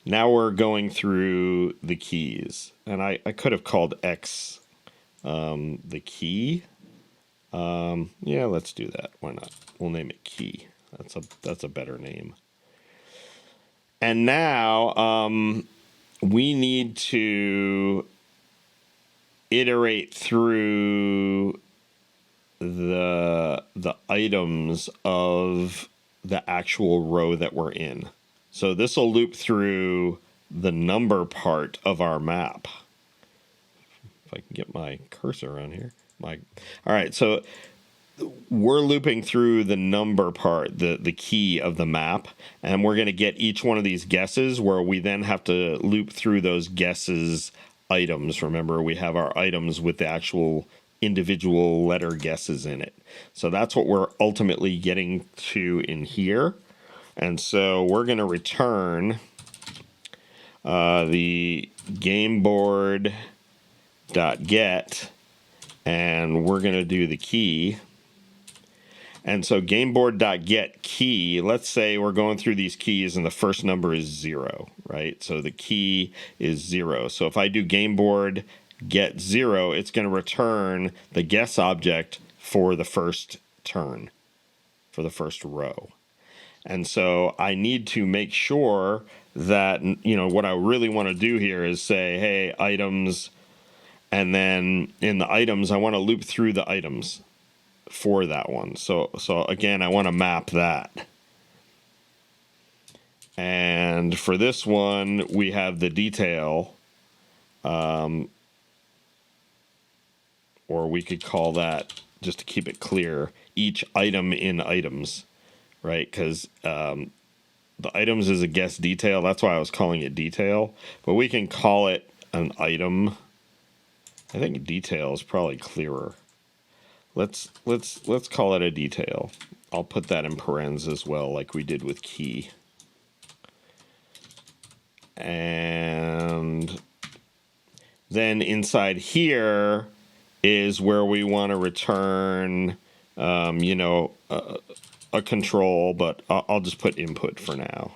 now we're going through the keys, and I could have called X the key. Yeah, let's do that. Why not? We'll name it key. That's a better name. And now we need to iterate through the items of the actual row that we're in. So this will loop through the number part of our map. If I can get my cursor around here. All right, so we're looping through the number part, the key of the map, and we're going to get each one of these guesses where we then have to loop through those guesses items. Remember, we have our items with the actual individual letter guesses in it. So that's what we're ultimately getting to in here. And so we're going to return the gameboard.get, and we're going to do the key. And so gameboard.get key, let's say we're going through these keys and the first number is 0, right? So the key is 0. So if I do gameboard get 0, it's going to return the guess object for the first turn, for the first row. And so I need to make sure that, what I really want to do here is say, hey, items, and then in the items, I want to loop through the items for that one. So again, I want to map that. And for this one, we have the detail, or we could call that, just to keep it clear, each item in items, right? Because the items is a guest detail. That's why I was calling it detail. But we can call it an item. I think detail is probably clearer. Let's call it a detail. I'll put that in parens as well, like we did with key. And then inside here is where we want to return, a control, but I'll just put input for now.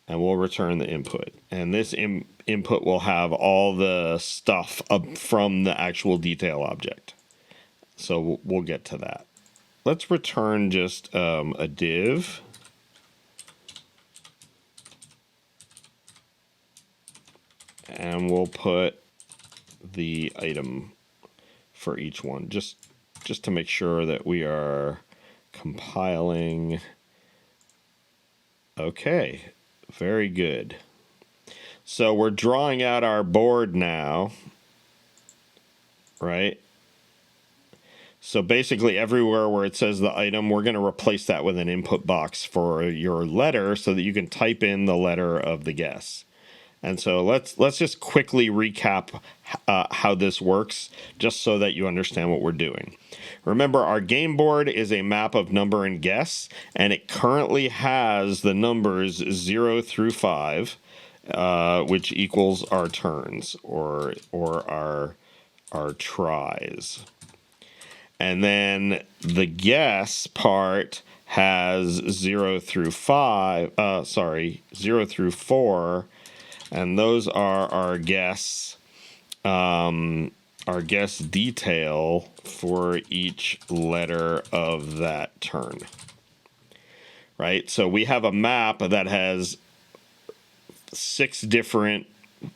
And we'll return the input. And this input will have all the stuff up from the actual detail object. So we'll get to that. Let's return just a div. And we'll put the item for each one, just to make sure that we are compiling. Okay. Very good. So we're drawing out our board now, right? So basically everywhere where it says the item, we're going to replace that with an input box for your letter so that you can type in the letter of the guess. And so let's just quickly recap how this works, just so that you understand what we're doing. Remember, our game board is a map of number and guess, and it currently has the numbers 0 through 5, which equals our turns or our tries. And then the guess part has 0 through 4. And those are our guess detail for each letter of that turn. Right? So we have a map that has 6 different,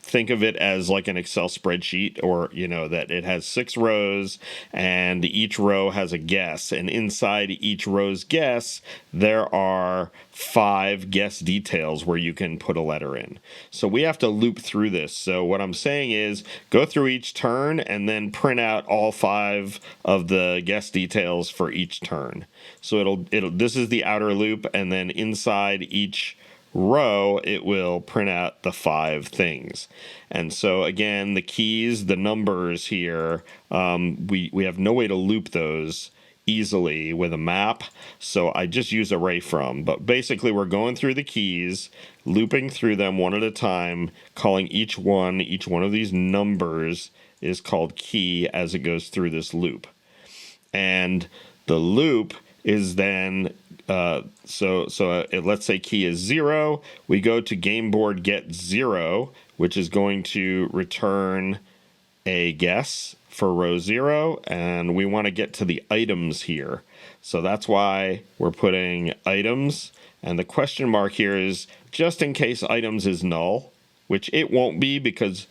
think of it as like an Excel spreadsheet, or, that it has 6 rows and each row has a guess. And inside each row's guess, there are 5 guess details where you can put a letter in. So we have to loop through this. So what I'm saying is go through each turn and then print out all 5 of the guess details for each turn. So this is the outer loop, and then inside each row it will print out the 5 things. And so again, the keys, the numbers here, we have no way to loop those easily with a map, so I just use array from. But basically we're going through the keys, looping through them one at a time, calling each one of these numbers is called key as it goes through this loop. And the loop is then let's say key is 0. We go to gameboard get 0, which is going to return a guess for row 0, and we want to get to the items here. So that's why we're putting items, and the question mark here is just in case items is null, which it won't be because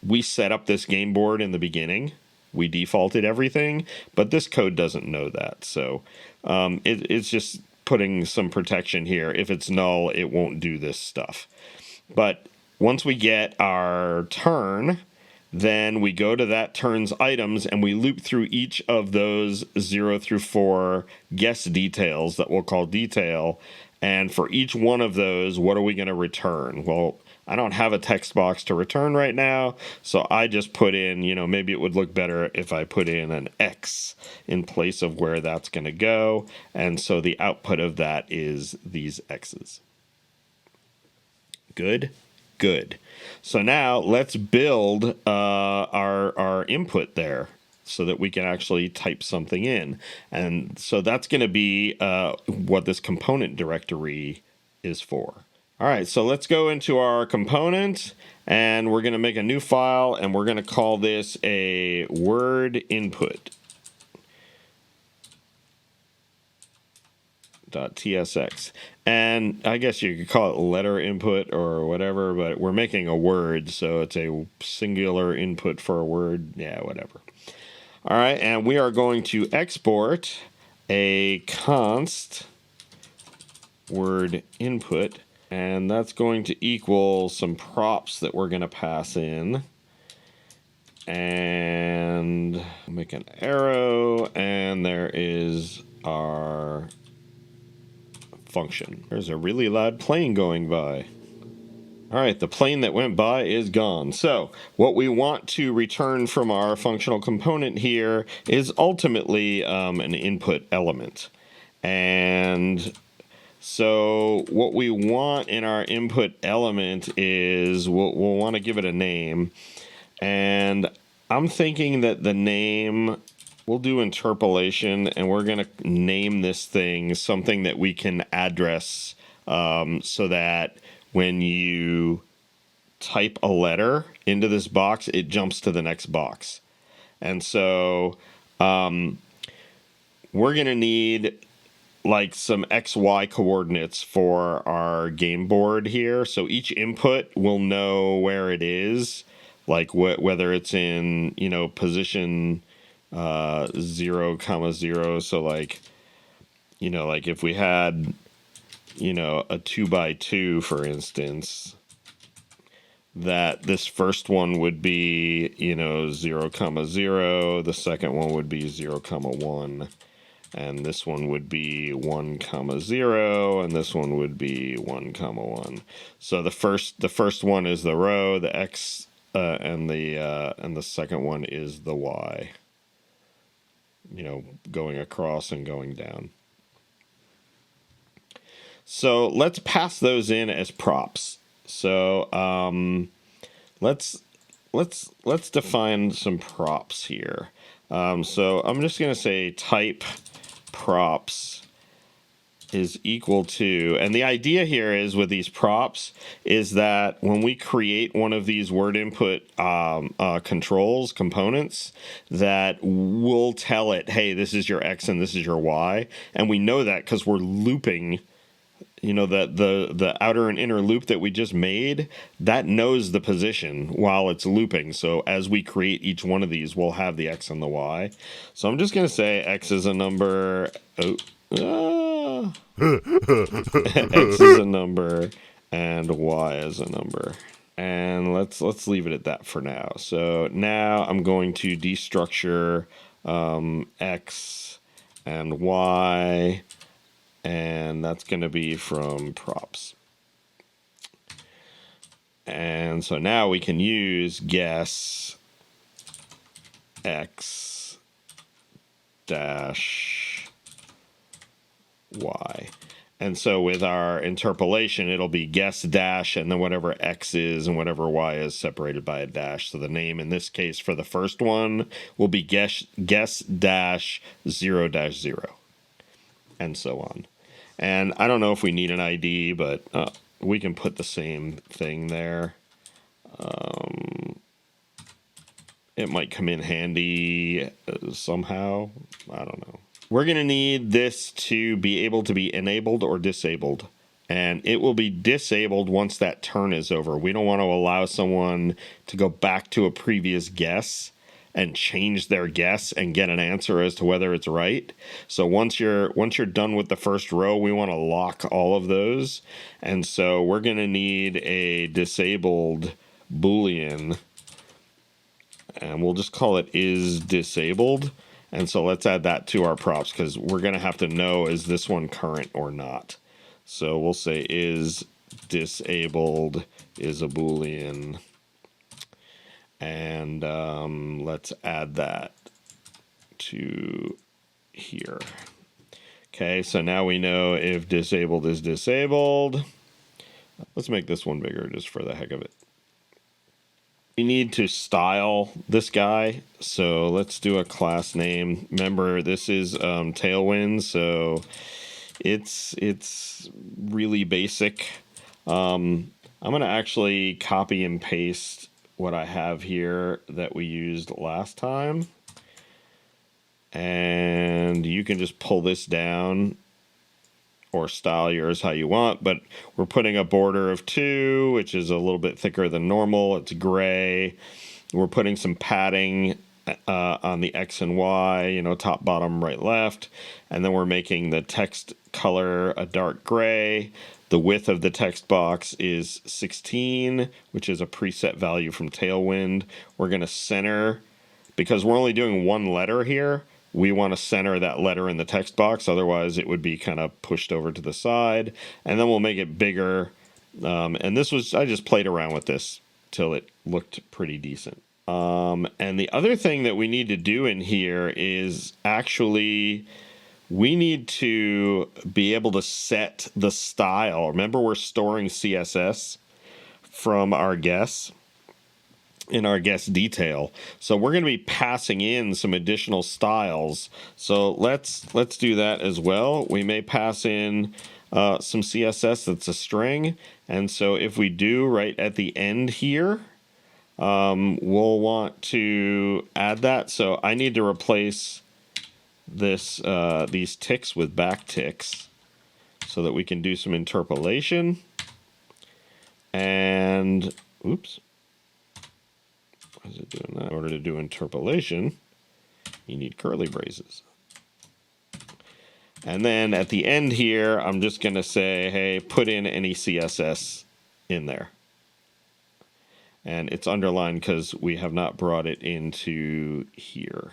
we set up this game board in the beginning. We defaulted everything, but this code doesn't know that. So it's just putting some protection here. If it's null, it won't do this stuff. But once we get our turn, then we go to that turn's items and we loop through each of those 0 through 4 guess details that we'll call detail. And for each one of those, what are we going to return? Well, I don't have a text box to return right now, so I just put in, maybe it would look better if I put in an X in place of where that's going to go. And so the output of that is these X's. Good? Good. So now let's build our input there so that we can actually type something in. And so that's going to be what this component directory is for. All right, so let's go into our component, and we're going to make a new file, and we're going to call this a word input. .tsx. And I guess you could call it letter input or whatever, but we're making a word, so it's a singular input for a word. Yeah, whatever. All right, and we are going to export a const word input, and that's going to equal some props that we're going to pass in. And make an arrow, and there is our function. There's a really loud plane going by. All right, the plane that went by is gone. So what we want to return from our functional component here is ultimately an input element. And so what we want in our input element is we'll want to give it a name. And I'm thinking that the name, we'll do interpolation, and we're going to name this thing something that we can address so that when you type a letter into this box, it jumps to the next box. And so we're going to need like some XY coordinates for our game board here. So each input will know where it is, like whether it's in, position 0, 0. So like, like if we had, a 2x2, for instance, that this first one would be, 0, 0. The second one would be 0, 1. And this one would be 1, 0, and this one would be 1, 1. So the first one is the row, the X, and the second one is the Y. Going across and going down. So let's pass those in as props. So let's define some props here. So I'm just going to say type props is equal to, and the idea here is with these props is that when we create one of these word input controls components, that we'll tell it, hey, this is your X and this is your Y, and we know that because we're looping. The outer and inner loop that we just made, that knows the position while it's looping. So as we create each one of these, we'll have the X and the Y. So I'm just going to say X is a number. X is a number and Y is a number. And let's leave it at that for now. So now I'm going to destructure X and Y. And that's going to be from props. And so now we can use guess X dash Y. And so with our interpolation, it'll be guess dash and then whatever X is and whatever Y is separated by a dash. So the name in this case for the first one will be guess dash 0 dash 0. And so on. And I don't know if we need an ID, but we can put the same thing there. It might come in handy somehow. I don't know. We're going to need this to be able to be enabled or disabled. And it will be disabled once that turn is over. We don't want to allow someone to go back to a previous guess and change their guess and get an answer as to whether it's right. So once you're done with the first row, we want to lock all of those. And so we're going to need a disabled Boolean, and we'll just call it is disabled. And so let's add that to our props because we're going to have to know, is this one current or not? So we'll say is disabled is a Boolean. And let's add that to here. Okay, so now we know if disabled is disabled. Let's make this one bigger just for the heck of it. We need to style this guy, so let's do a class name. Remember, this is Tailwind, so it's really basic. I'm going to actually copy and paste what I have here that we used last time. And you can just pull this down or style yours how you want, but we're putting a border of 2, which is a little bit thicker than normal. It's gray. We're putting some padding on the X and Y, top, bottom, right, left. And then we're making the text color a dark gray. The width of the text box is 16, which is a preset value from Tailwind. We're going to center, because we're only doing one letter here, we want to center that letter in the text box. Otherwise, it would be kind of pushed over to the side. And then we'll make it bigger. And this was, I just played around with this till it looked pretty decent. And the other thing that we need to do in here is actually, we need to be able to set the style. Remember, we're storing CSS from our guess in our guest detail. So we're going to be passing in some additional styles. So let's do that as well. We may pass in some CSS that's a string. And so if we do right at the end here, we'll want to add that. So I need to replace this these ticks with backticks so that we can do some interpolation. And oops, why is it doing that? In order to do interpolation, you need curly braces. And then at the end here, I'm just going to say, hey, put in any CSS in there. And it's underlined because we have not brought it into here.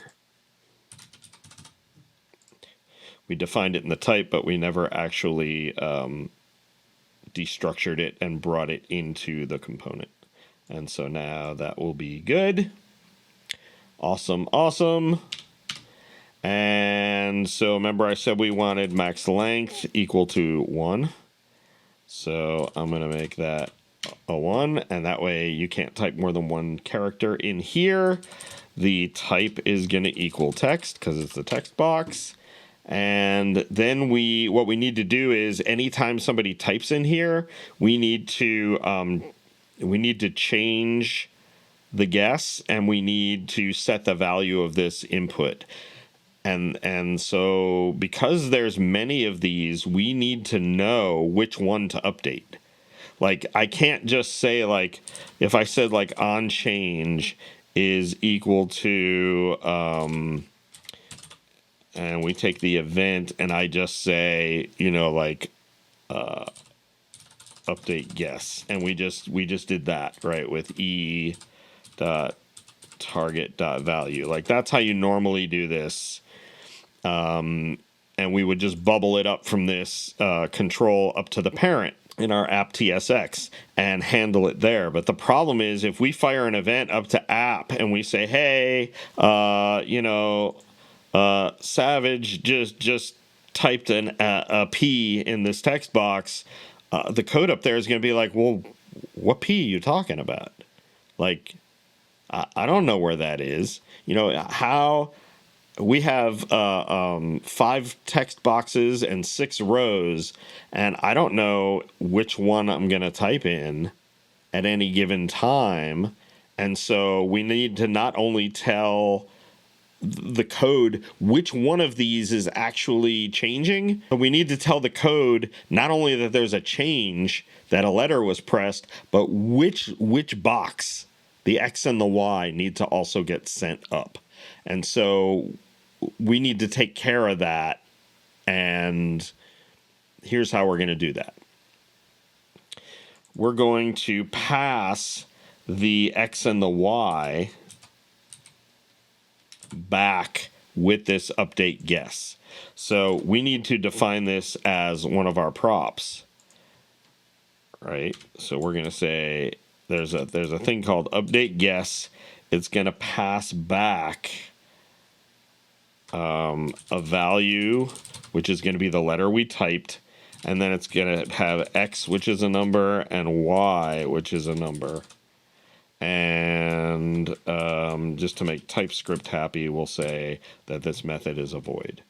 We defined it in the type, but we never actually destructured it and brought it into the component. And so now that will be good. Awesome, awesome. And so remember I said we wanted max length equal to 1. So I'm going to make that a 1, and that way you can't type more than one character in here. The type is going to equal text because it's the text box. And then what we need to do is anytime somebody types in here, we need to change the guess, and we need to set the value of this input. And so because there's many of these, we need to know which one to update. Like, I can't just say, like, if I said, like, on change is equal to, and we take the event and I just say, like, update guess. And we just did that, right, with e dot target dot value. Like, that's how you normally do this. And we would just bubble it up from this control up to the parent in our app TSX and handle it there. But the problem is if we fire an event up to app and we say, hey, Savage just typed a P in this text box, the code up there is going to be like, well, what P are you talking about? Like, I don't know where that is. How we have 5 text boxes and 6 rows, and I don't know which one I'm going to type in at any given time. And so we need to not only tell the code which one of these is actually changing, but we need to tell the code not only that there's a change, that a letter was pressed, but which box, the X and the Y, need to also get sent up. And so we need to take care of that, and here's how we're going to do that. We're going to pass the X and the Y back with this update guess. So we need to define this as one of our props, right? So we're going to say there's a thing called update guess. It's going to pass back a value, which is going to be the letter we typed, and then it's going to have X, which is a number, and Y, which is a number. And just to make TypeScript happy, we'll say that this method is a void.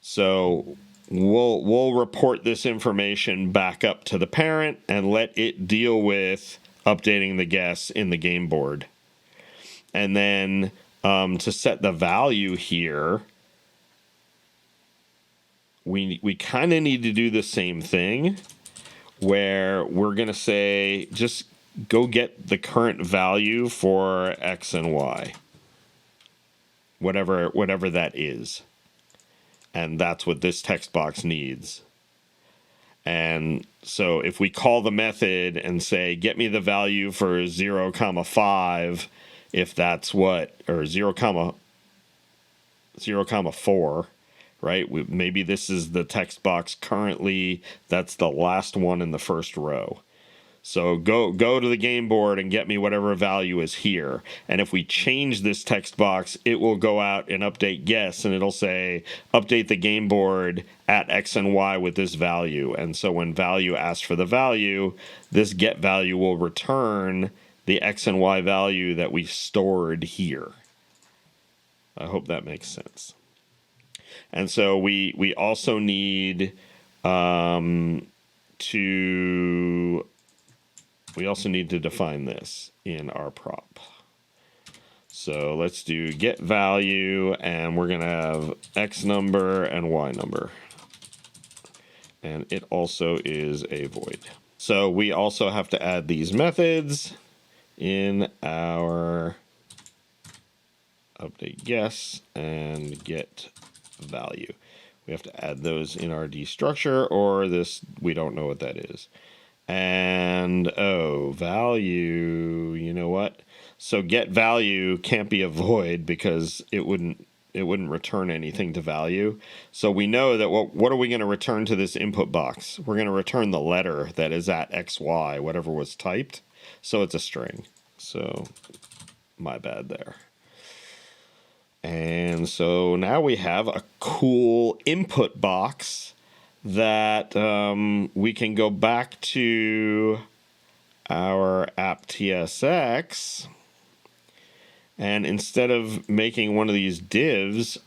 So we'll report this information back up to the parent and let it deal with updating the guess in the game board. And then to set the value here, we kind of need to do the same thing where we're going to say just go get the current value for X and Y, whatever that is. And that's what this text box needs. And so if we call the method and say, get me the value for 0, 5, if that's what, or 0, 4, right? Maybe this is the text box currently, that's the last one in the first row. So go to the game board and get me whatever value is here. And if we change this text box, it will go out and update guess, and it'll say update the game board at X and Y with this value. And so when value asks for the value, this get value will return the X and Y value that we stored here. I hope that makes sense. And so we also need we also need to define this in our prop. So let's do get value, and we're going to have X number and Y number. And it also is a void. So we also have to add these methods in our update guess and get value. We have to add those in our destructure, or this, we don't know what that is. And value, you know what? So get value can't be a void because it wouldn't return anything to value. So we know that what are we going to return to this input box? We're going to return the letter that is at XY, whatever was typed. So it's a string. So my bad there. And so now we have a cool input box that we can go back to our app TSX, and instead of making one of these divs,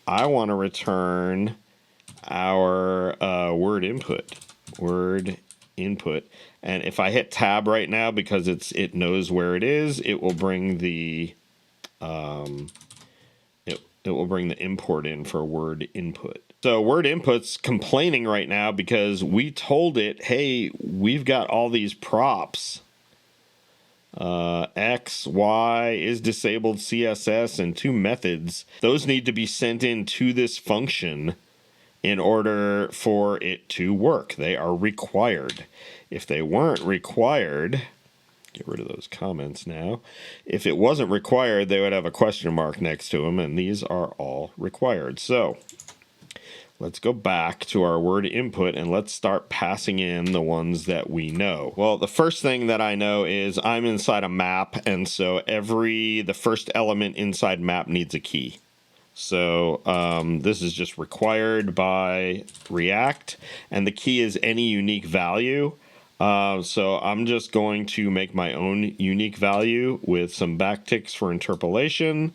I want to return our word input. And if I hit tab right now, because it knows where it is, it will bring the it will bring the import in for word input. So word input's complaining right now because we told it, hey, we've got all these props. X, Y, is disabled, CSS, and 2 methods. Those need to be sent in to this function in order for it to work. They are required. If they weren't required, get rid of those comments now. If it wasn't required, they would have a question mark next to them, and these are all required. So let's go back to our word input and let's start passing in the ones that we know. Well, the first thing that I know is I'm inside a map, and so the first element inside map needs a key. So this is just required by React, and the key is any unique value. So I'm just going to make my own unique value with some backticks for interpolation.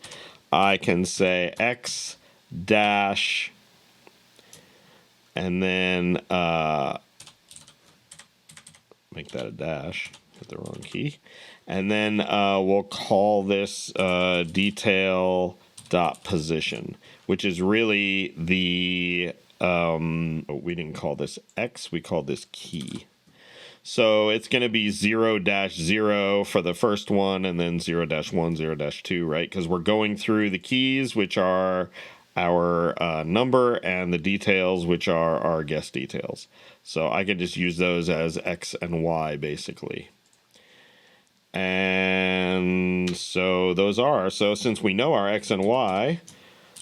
I can say X dash, and then make that a dash, hit the wrong key. And then we'll call this detail.position, which is really the, we didn't call this X, we called this key. So it's going to be 0-0 for the first one, and then 0-1, 0-2, right? Because we're going through the keys, which are our number, and the details, which are our guess details. So I can just use those as X and Y, basically. And so those are, so since we know our X and Y,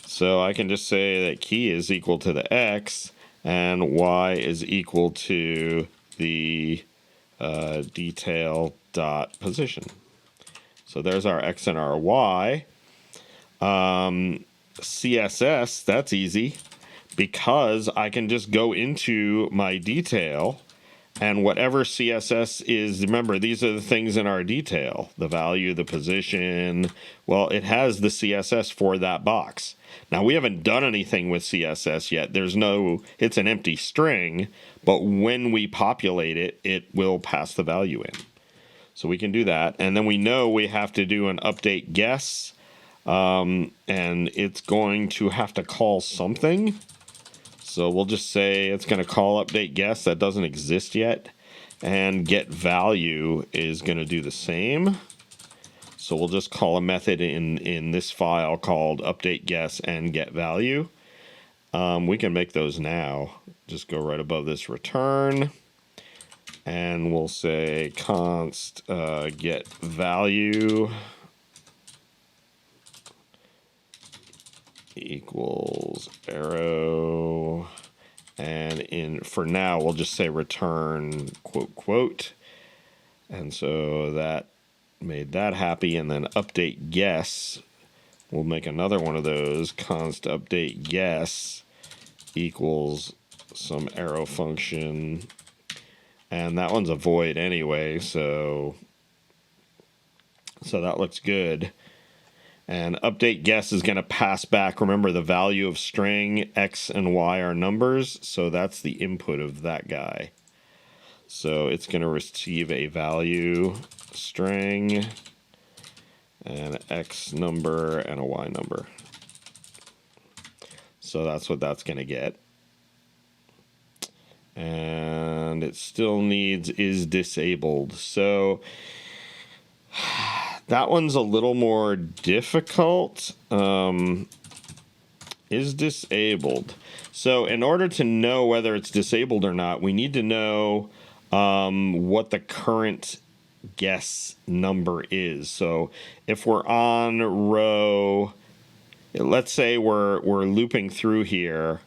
so I can just say that key is equal to the X, and Y is equal to the detail.position. So there's our X and our Y. CSS, that's easy because I can just go into my detail, and whatever CSS is, remember, these are the things in our detail, the value, the position. Well, it has the CSS for that box. Now, we haven't done anything with CSS yet. It's an empty string, but when we populate it, it will pass the value in. So we can do that. And then we know we have to do an update guess, and it's going to have to call something. So we'll just say it's going to call update guess. That doesn't exist yet. And get value is going to do the same. So we'll just call a method in this file called update guess and get value. We can make those now. Just go right above this return. And we'll say const get value equals arrow. And for now, we'll just say return quote quote. And so that made that happy. And then update guess, we'll make another one of those. Const update guess equals some arrow function. And that one's a void anyway, so that looks good. And update guess is going to pass back, remember, the value of string x and y are numbers, so that's the input of that guy. So it's going to receive a value string, an x number, and a y number. So that's what that's going to get. And it still needs is disabled. So that one's a little more difficult. Is disabled. So in order to know whether it's disabled or not, we need to know what the current guess number is. So if we're on row, let's say we're looping through here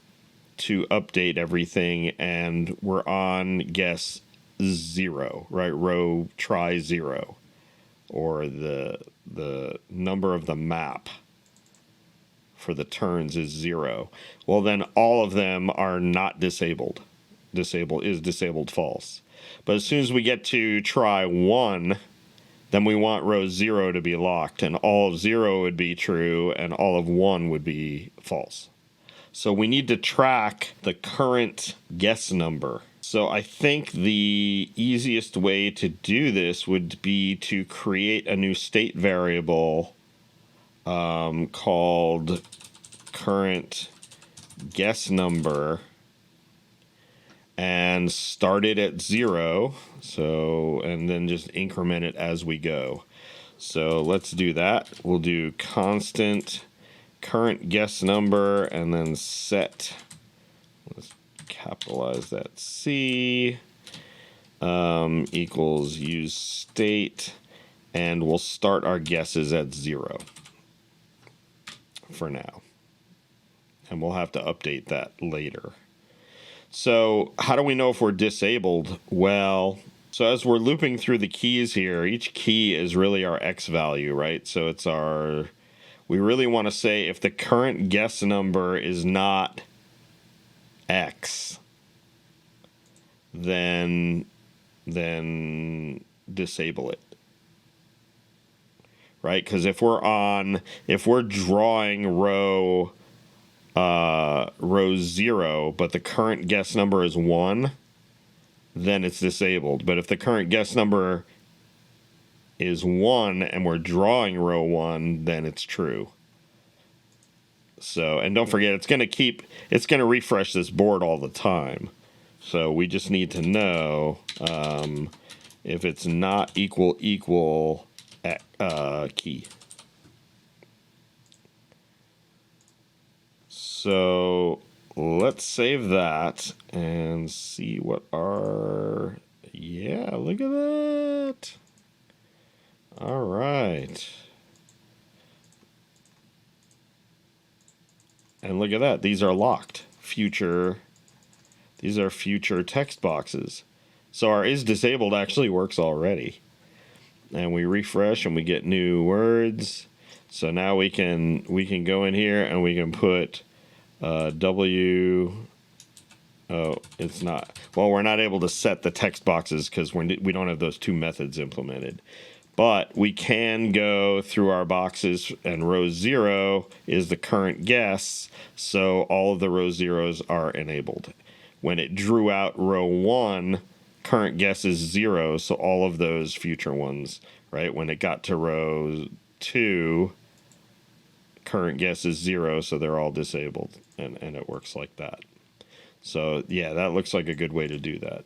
to update everything, and we're on guess 0, right? Row try 0, or the number of the map for the turns is 0. Well, then all of them are not disabled. Disabled false. But as soon as we get to try 1, then we want row 0 to be locked, and all of 0 would be true, and all of 1 would be false. So we need to track the current guess number. So I think the easiest way to do this would be to create a new state variable called current guess number and start it at 0. So, and then just increment it as we go. So let's do that. We'll do constant current guess number and then set, let's capitalize that C, equals use state, and we'll start our guesses at 0 for now. And we'll have to update that later. So how do we know if we're disabled? Well, so as we're looping through the keys here, each key is really our X value, right? So it's our, we really want to say if the current guess number is not X, then disable it. Right? Because if we're drawing row 0, but the current guess number is 1, then it's disabled. But if the current guess number is 1 and we're drawing row 1, then it's true. So, and don't forget, it's going to refresh this board all the time. So we just need to know if it's not equal key. So let's save that and see what our, yeah, look at that. All right. And look at that. These are locked. These are future text boxes. So our is disabled actually works already. And we refresh and we get new words. So now we can go in here and we can put W. Oh, it's not. Well, we're not able to set the text boxes because we don't have those two methods implemented. But we can go through our boxes, and row 0 is the current guess, so all of the row 0s are enabled. When it drew out row 1, current guess is 0, so all of those future ones, right? When it got to row 2, current guess is 0, so they're all disabled, and it works like that. So yeah, that looks like a good way to do that.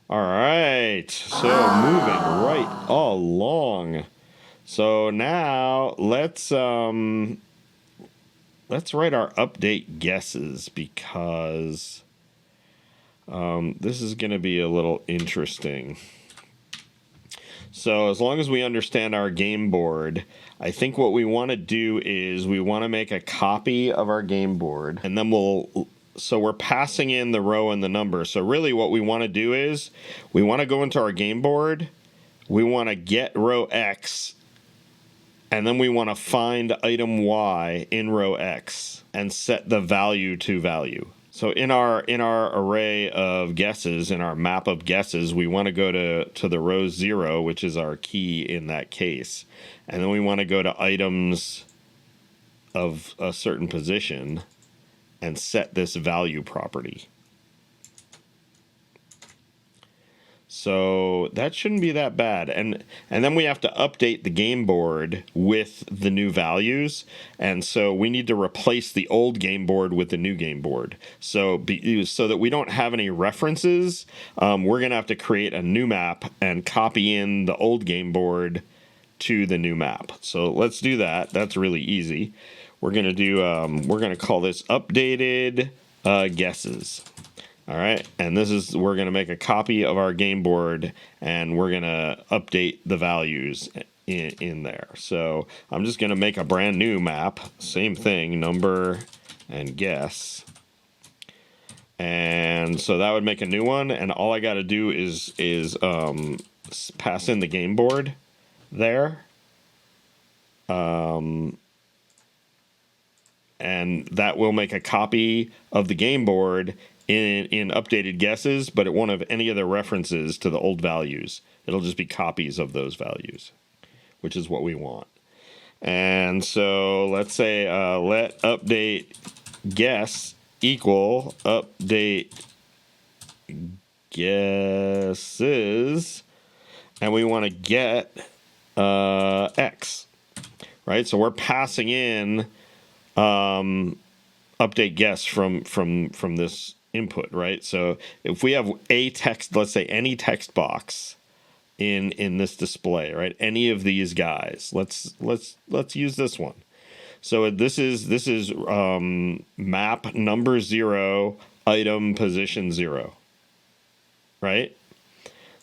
All right, so moving right along. So now let's write our update guesses, because this is going to be a little interesting. So as long as we understand our game board, I think what we want to do is we want to make a copy of our game board, and then so we're passing in the row and the number. So really what we want to do is we want to go into our game board, we want to get row X, and then we want to find item Y in row X and set the value to value. So in our array of guesses, in our map of guesses, we want to go to the row 0, which is our key in that case. And then we want to go to items of a certain position and set this value property. So that shouldn't be that bad. And then we have to update the game board with the new values. And so we need to replace the old game board with the new game board. So so that we don't have any references, we're going to have to create a new map and copy in the old game board to the new map. So let's do that. That's really easy. We're going to do, we're going to call this updated guesses. All right, and we're going to make a copy of our game board, and we're going to update the values in there. So I'm just going to make a brand new map, same thing, number and guess. And so that would make a new one, and all I got to do is pass in the game board there. And that will make a copy of the game board in updated guesses, but it won't have any other references to the old values. It'll just be copies of those values, which is what we want. And so let's say let update guess equal update guesses, and we want to get X, right? So we're passing in update guess from this input, right? So if we have a text, let's say any text box in this display, right? Any of these guys, let's use this one. So this is map number 0, item position 0, right?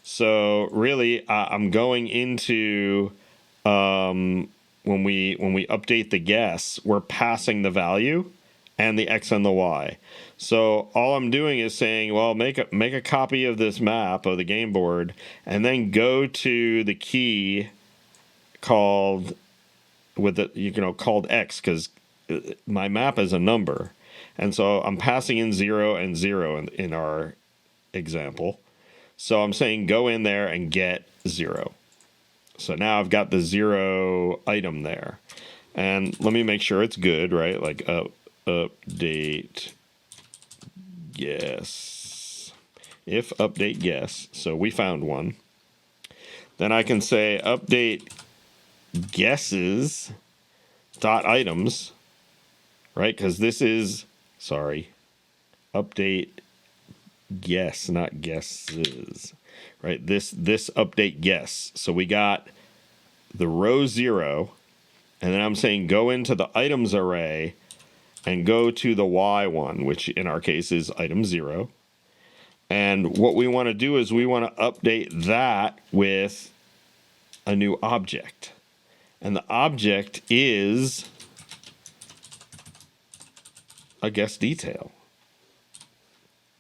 So really, I'm going into when we update the guess, we're passing the value and the X and the Y. So all I'm doing is saying, well, make a copy of this map of the game board, and then go to the key called called X, because my map is a number, and so I'm passing in 0 and 0 in our example. So I'm saying go in there and get 0. So now I've got the 0 item there, and let me make sure it's good, right? Like update guess. If update guess, so we found one, then I can say update guesses dot items, right? Because this is, sorry, update guess, not guesses, right? This update guess. So we got the row 0, and then I'm saying go into the items array and go to the Y one, which in our case is item 0. And what we want to do is we want to update that with a new object. And the object is a guess detail,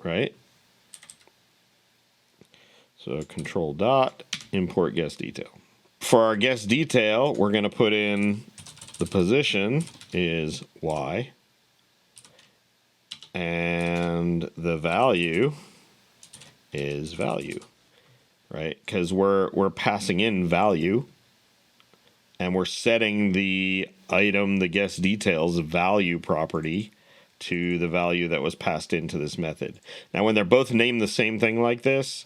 right? So control dot import guess detail. For our guess detail, we're going to put in the position is Y, and the value is value, right? Because we're passing in value, and we're setting the item, the guess details value property to the value that was passed into this method. Now, when they're both named the same thing like this,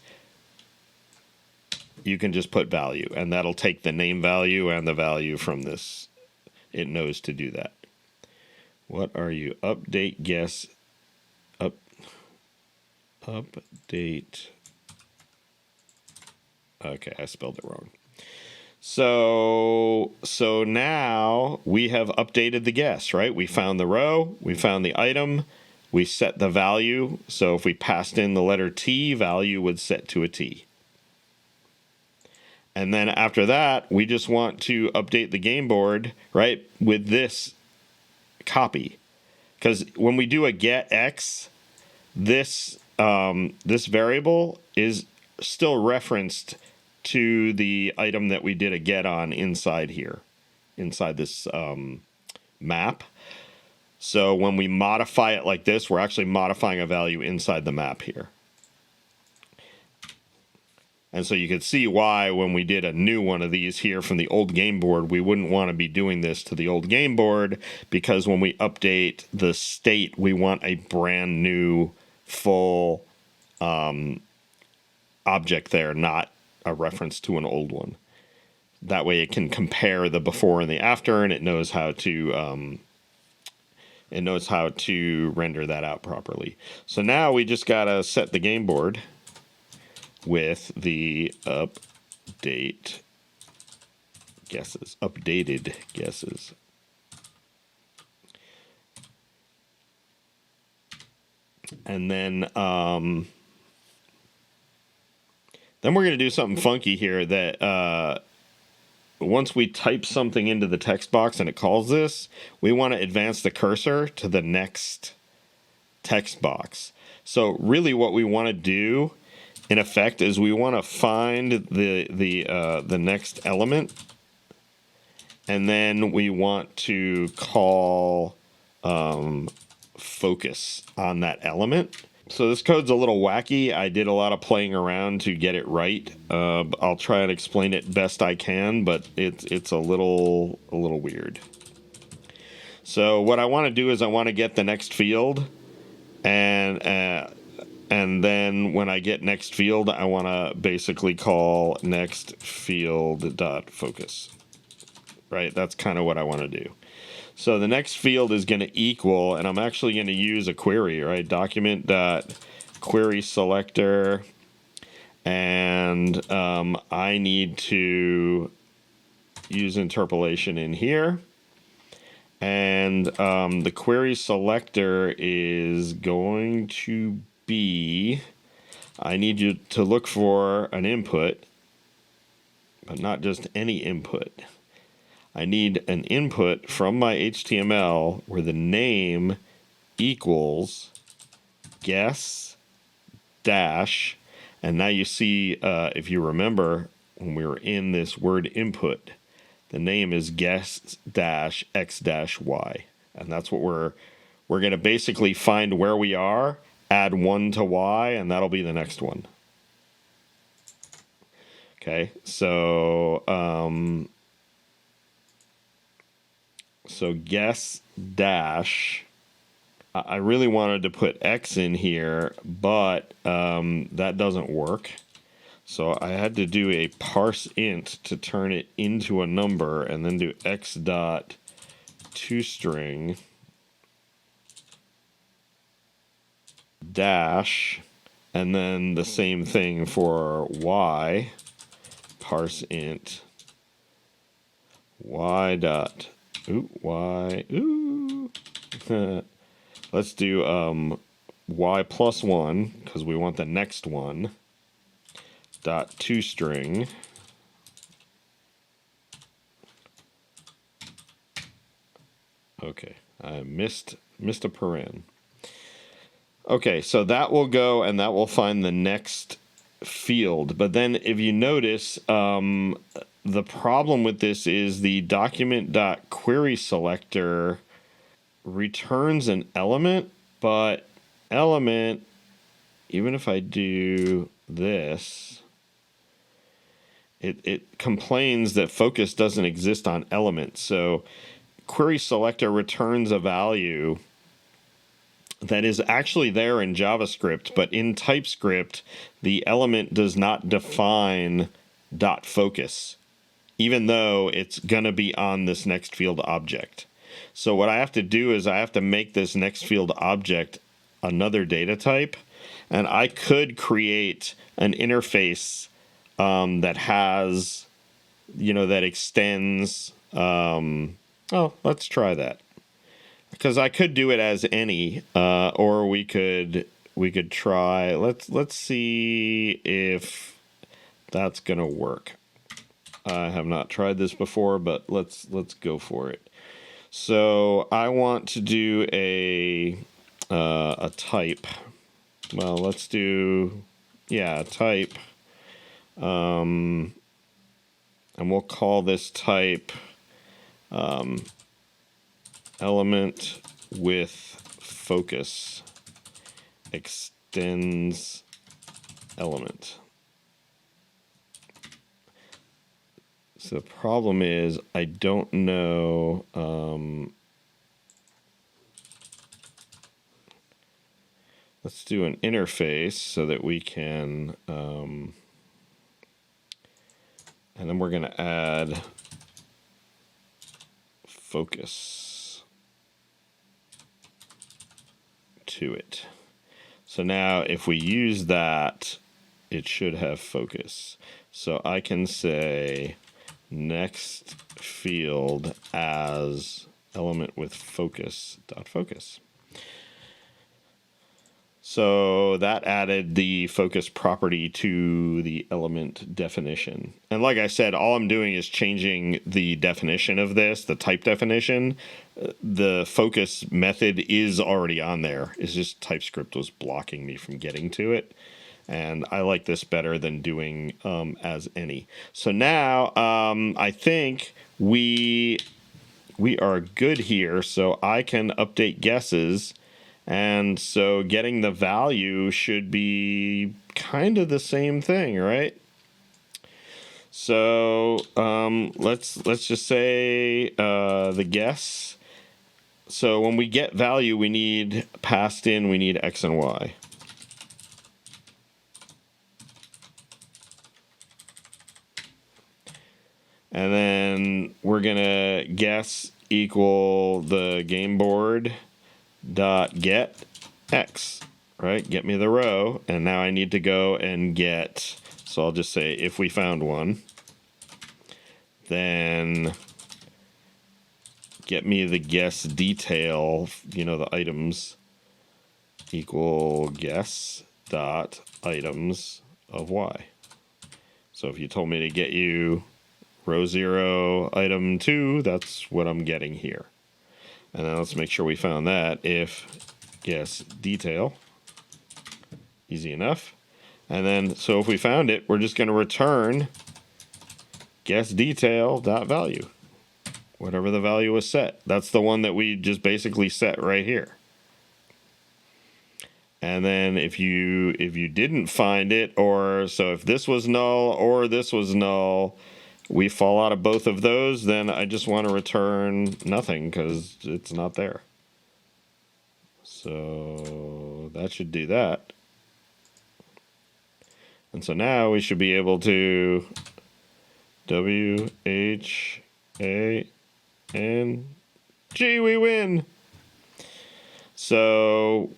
you can just put value, and that'll take the name value and the value from this. It knows to do that. What are you? Update guess. update. Okay, I spelled it wrong. So now we have updated the guess, right? We found the row, we found the item, we set the value. So if we passed in the letter T, value would set to a T. And then after that, we just want to update the game board, right, with this copy. Because when we do a get X, this variable is still referenced to the item that we did a get on inside here, inside this map. So when we modify it like this, we're actually modifying a value inside the map here. And so you could see why when we did a new one of these here from the old game board, we wouldn't want to be doing this to the old game board, because when we update the state, we want a brand new full object there, not a reference to an old one. That way it can compare the before and the after, and it knows how to render that out properly. So now we just gotta set the game board with the updated guesses. And then we're going to do something funky here that once we type something into the text box and it calls this, we want to advance the cursor to the next text box. So really what we want to do in effect is we want to find the next element, and then we want to call focus on that element. So this code's a little wacky. I did a lot of playing around to get it right. I'll try and explain it best I can, but it's a little weird. So what I want to do is I want to get the next field, and then when I get next field, I want to basically call next field dot focus. Right? That's kind of what I want to do. So the next field is going to equal, and I'm actually going to use a query, right? Document dot query selector, and I need to use interpolation in here, and the query selector is going to be, I need you to look for an input, but not just any input. I need an input from my HTML where the name equals guess dash, and now you see, if you remember, when we were in this word input, the name is guess dash x dash y, and that's what we're going to basically find where we are, add 1 to y, and that'll be the next one. Okay, so guess dash, I really wanted to put x in here, but that doesn't work. So I had to do a parse int to turn it into a number, and then do x dot toString dash, and then the same thing for y, parse int y dot let's do y plus 1, because we want the next one, dot toString okay, I missed a paren. Okay, so that will go, and that will find the next field. But then if you notice, the problem with this is the document.query selector returns an element, but element, even if I do this, it complains that focus doesn't exist on element. So query selector returns a value that is actually there in JavaScript, but in TypeScript, the element does not define dot focus, even though it's going to be on this next field object. So what I have to do is I have to make this next field object another data type, And I could create an interface that has, that extends. Let's try that. Because I could do it as any, or we could try. Let's see if that's gonna work. I have not tried this before, but let's go for it. So I want to do a type. Well, let's do a type, and we'll call this type element with focus extends element. So the problem is I don't know. Let's do an interface so that we can, and then we're going to add focus to it. So now if we use that, it should have focus. So I can say next field as element with focus dot focus. So that added the focus property to the element definition. And like I said, all I'm doing is changing the definition of this, the type definition. The focus method is already on there. It's just TypeScript was blocking me from getting to it. And I like this better than doing as any. So now I think we are good here. So I can update guesses. And so getting the value should be kind of the same thing, right? So let's just say the guess. So when we get value, we need passed in, we need X and Y. And then we're gonna guess equal the game board dot get X, right? Get me the row, and now I need to go and get, so I'll just say if we found one, then get me the guess detail, the items, equal guess dot items of Y. So if you told me to get you row 0, item 2, that's what I'm getting here. And then let's make sure we found that. If guess detail, easy enough. And then, so if we found it, we're just going to return guess detail dot value, whatever the value was set. That's the one that we just basically set right here. And then if you didn't find it, or so if this was null or this was null, we fall out of both of those, then I just want to return nothing because it's not there. So that should do that. And so now we should be able to W-H-A-N-G, we win. So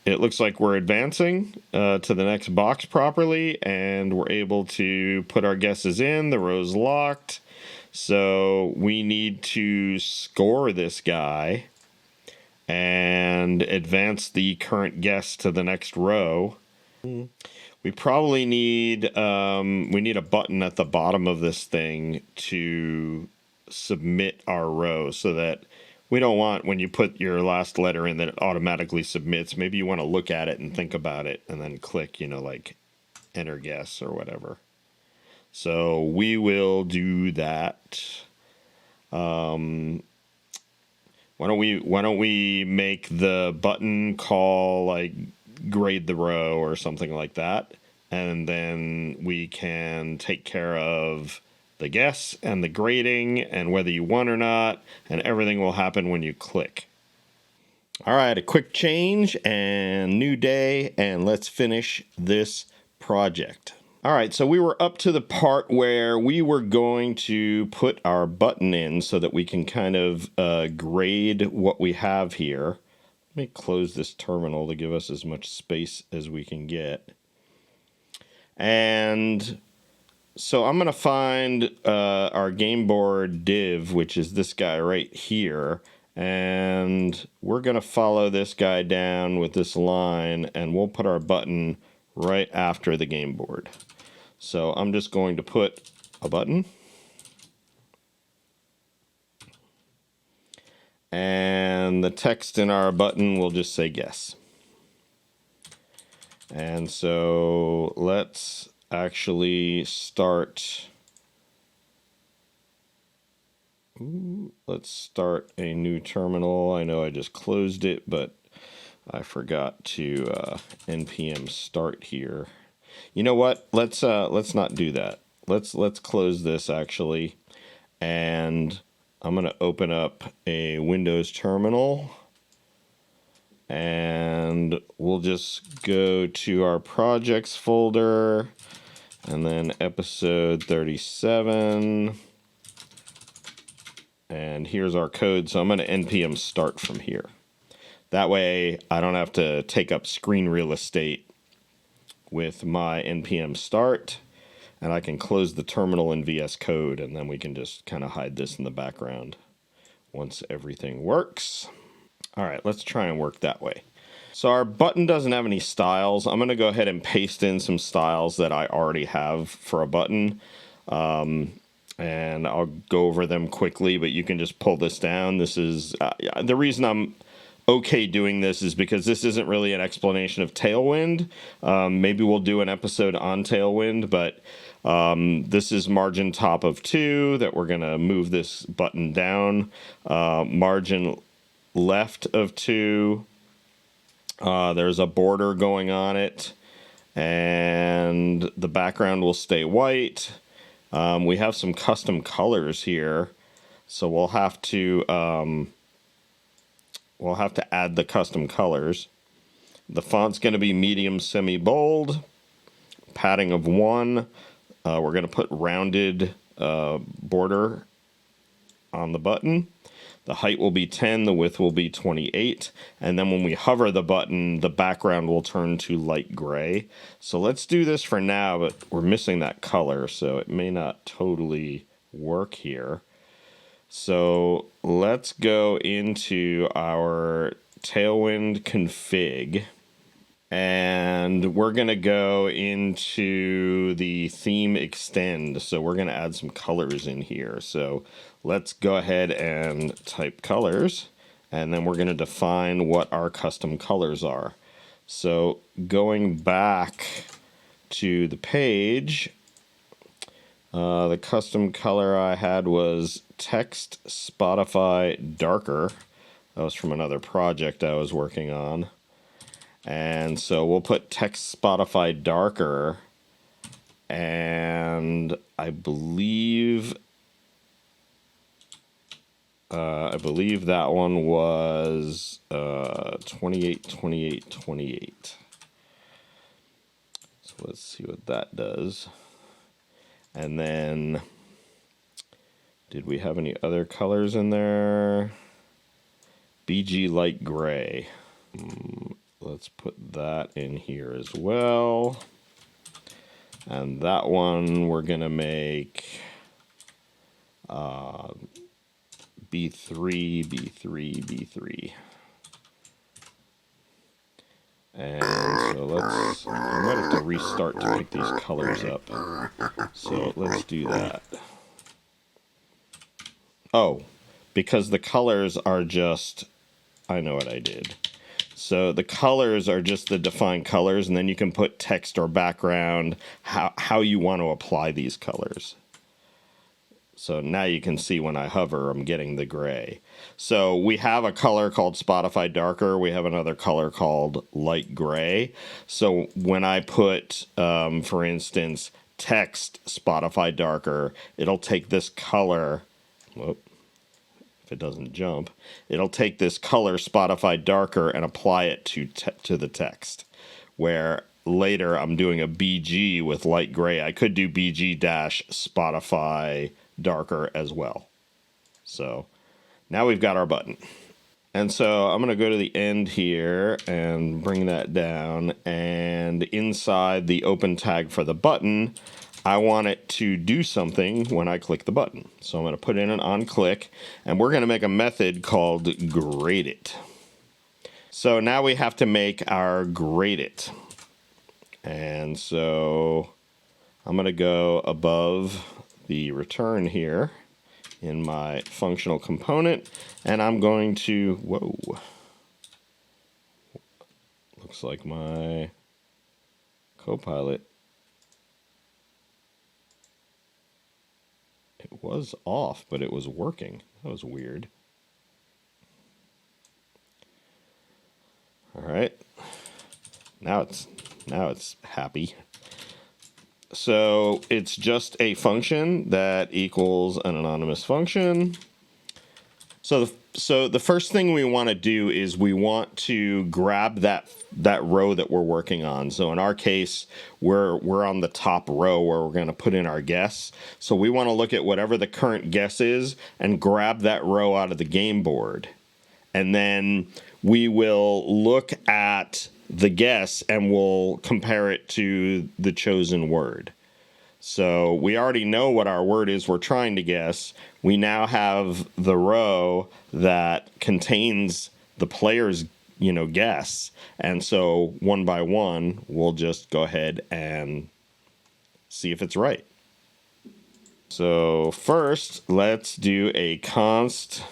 it looks like we're advancing to the next box properly, and we're able to put our guesses in. The row's locked. So we need to score this guy and advance the current guess to the next row. We probably need a button at the bottom of this thing to submit our row, so that we don't want, when you put your last letter in, that it automatically submits. Maybe you want to look at it and think about it and then click, like enter guess or whatever. So we will do that. Why don't we make the button call like grade the row or something like that, and then we can take care of the guess and the grading and whether you won or not, and everything will happen when you click. All right, a quick change and new day, and let's finish this project. All right, so we were up to the part where we were going to put our button in so that we can kind of grade what we have here. Let me close this terminal to give us as much space as we can get. And so I'm going to find our gameboard div, which is this guy right here. And we're going to follow this guy down with this line, and we'll put our button right after the gameboard. So I'm just going to put a button. And the text in our button will just say guess. And so let's actually start. Let's start a new terminal. I know I just closed it, but I forgot to npm start here. You know what? Let's not do that. Let's close this actually, and I'm going to open up a Windows terminal, and we'll just go to our projects folder, and then Episode-37, and here's our code. So I'm going to npm start from here. That way I don't have to take up screen real estate with my npm start, and I can close the terminal in VS Code, and then we can just kind of hide this in the background once everything works. All right, let's try and work that way. So our button doesn't have any styles. I'm going to go ahead and paste in some styles that I already have for a button. And I'll go over them quickly, but you can just pull this down. This is the reason I'm okay doing this is because this isn't really an explanation of Tailwind. Maybe we'll do an episode on Tailwind, but this is margin top of 2 that we're going to move this button down. Margin left of 2. There's a border going on it, and the background will stay white. We have some custom colors here, so we'll have to add the custom colors. The font's going to be medium semi-bold, padding of 1. We're going to put rounded border on the button. The height will be 10, the width will be 28, and then when we hover the button, the background will turn to light gray. So let's do this for now, but we're missing that color, so it may not totally work here. So let's go into our Tailwind config, and we're going to go into the theme extend. So we're going to add some colors in here. So let's go ahead and type colors, and then we're going to define what our custom colors are. So going back to the page, the custom color I had was text Spotify darker. That was from another project I was working on. And so we'll put text Spotify darker, and I believe that one was 28, 28, 28. So let's see what that does. And then, did we have any other colors in there? BG light gray. Let's put that in here as well. And that one we're going to make B3, B3, B3. And so I might have to restart to pick these colors up. So let's do that. Oh, because the colors are just, I know what I did. So the colors are just the defined colors, and then you can put text or background, how you want to apply these colors. So now you can see when I hover, I'm getting the gray. So we have a color called Spotify darker. We have another color called light gray. So when I put, for instance, text Spotify darker, it'll take this color. Whoop. If it doesn't jump, it'll take this color Spotify darker and apply it to the text. Where later I'm doing a BG with light gray. I could do BG dash Spotify darker as well. So now we've got our button. And so I'm going to go to the end here and bring that down. And inside the open tag for the button, I want it to do something when I click the button. So I'm going to put in an onClick, and we're going to make a method called gradeIt. So now we have to make our gradeIt. And so I'm going to go above the return here in my functional component, and I'm going to, whoa, looks like my Copilot, it was off, but it was working. That was weird. All right, now it's happy. So it's just a function that equals an anonymous function. So the first thing we want to do is we want to grab that row that we're working on. So in our case, we're on the top row where we're going to put in our guess. So we want to look at whatever the current guess is and grab that row out of the game board. And then we will look at the guess and we'll compare it to the chosen word. So we already know what our word is we're trying to guess. We now have the row that contains the player's, guess. And so one by one, we'll just go ahead and see if it's right. So first, let's do a const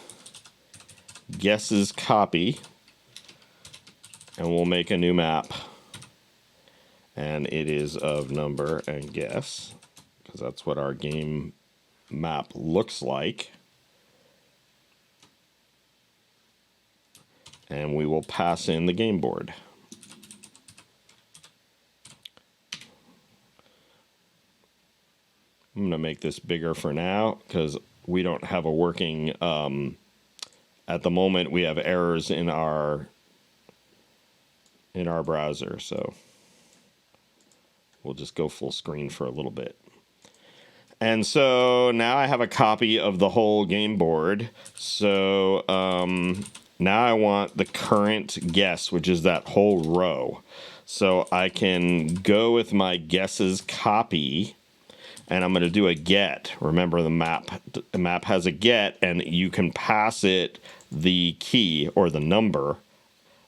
guesses copy, and we'll make a new map. And it is of number and guess, because that's what our game map looks like. And we will pass in the game board. I'm going to make this bigger for now, because we don't have a working, at the moment we have errors in our browser, so we'll just go full screen for a little bit. And so now I have a copy of the whole game board. So now I want the current guess, which is that whole row. So I can go with my guesses copy, and I'm going to do a get. Remember, the map has a get, and you can pass it the key or the number.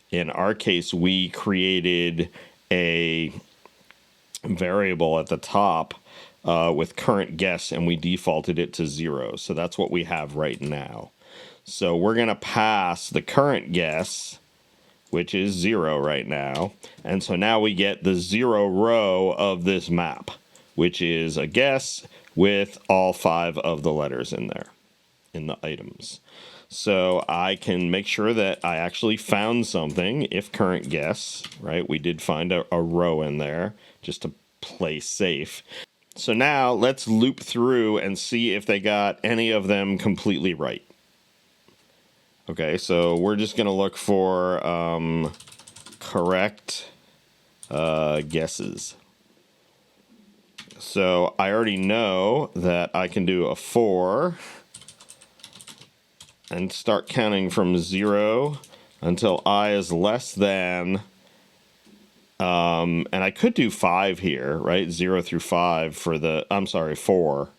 In our case, we created a variable at the top with current guess, and we defaulted it to 0. So that's what we have right now. So we're going to pass the current guess, which is 0 right now. And so now we get the 0 row of this map, which is a guess with all 5 of the letters in there, in the items. So I can make sure that I actually found something if current guess, right? We did find a row in there just to play safe. So now let's loop through and see if they got any of them completely right. Okay, so we're just going to look for correct guesses. So I already know that I can do a 4 and start counting from 0 until I is less than, and I could do 5 here, right? 0 through 5 for the, 4.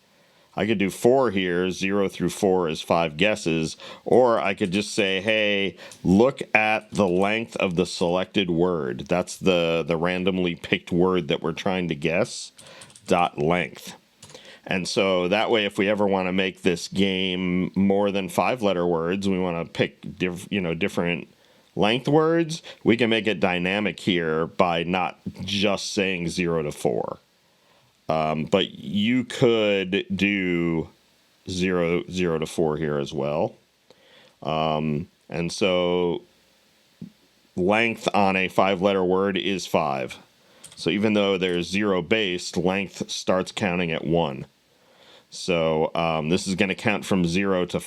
I could do 4 here, 0 through 4 is 5 guesses, or I could just say, hey, look at the length of the selected word. That's the randomly picked word that we're trying to guess, .length. And so that way, if we ever want to make this game more than 5-letter words, we want to pick different length words, we can make it dynamic here by not just saying 0 to 4. But you could do 0 to 4 here as well. And so length on a 5-letter word is 5. So even though there's 0 based, length starts counting at 1. So this is going to count from 0 to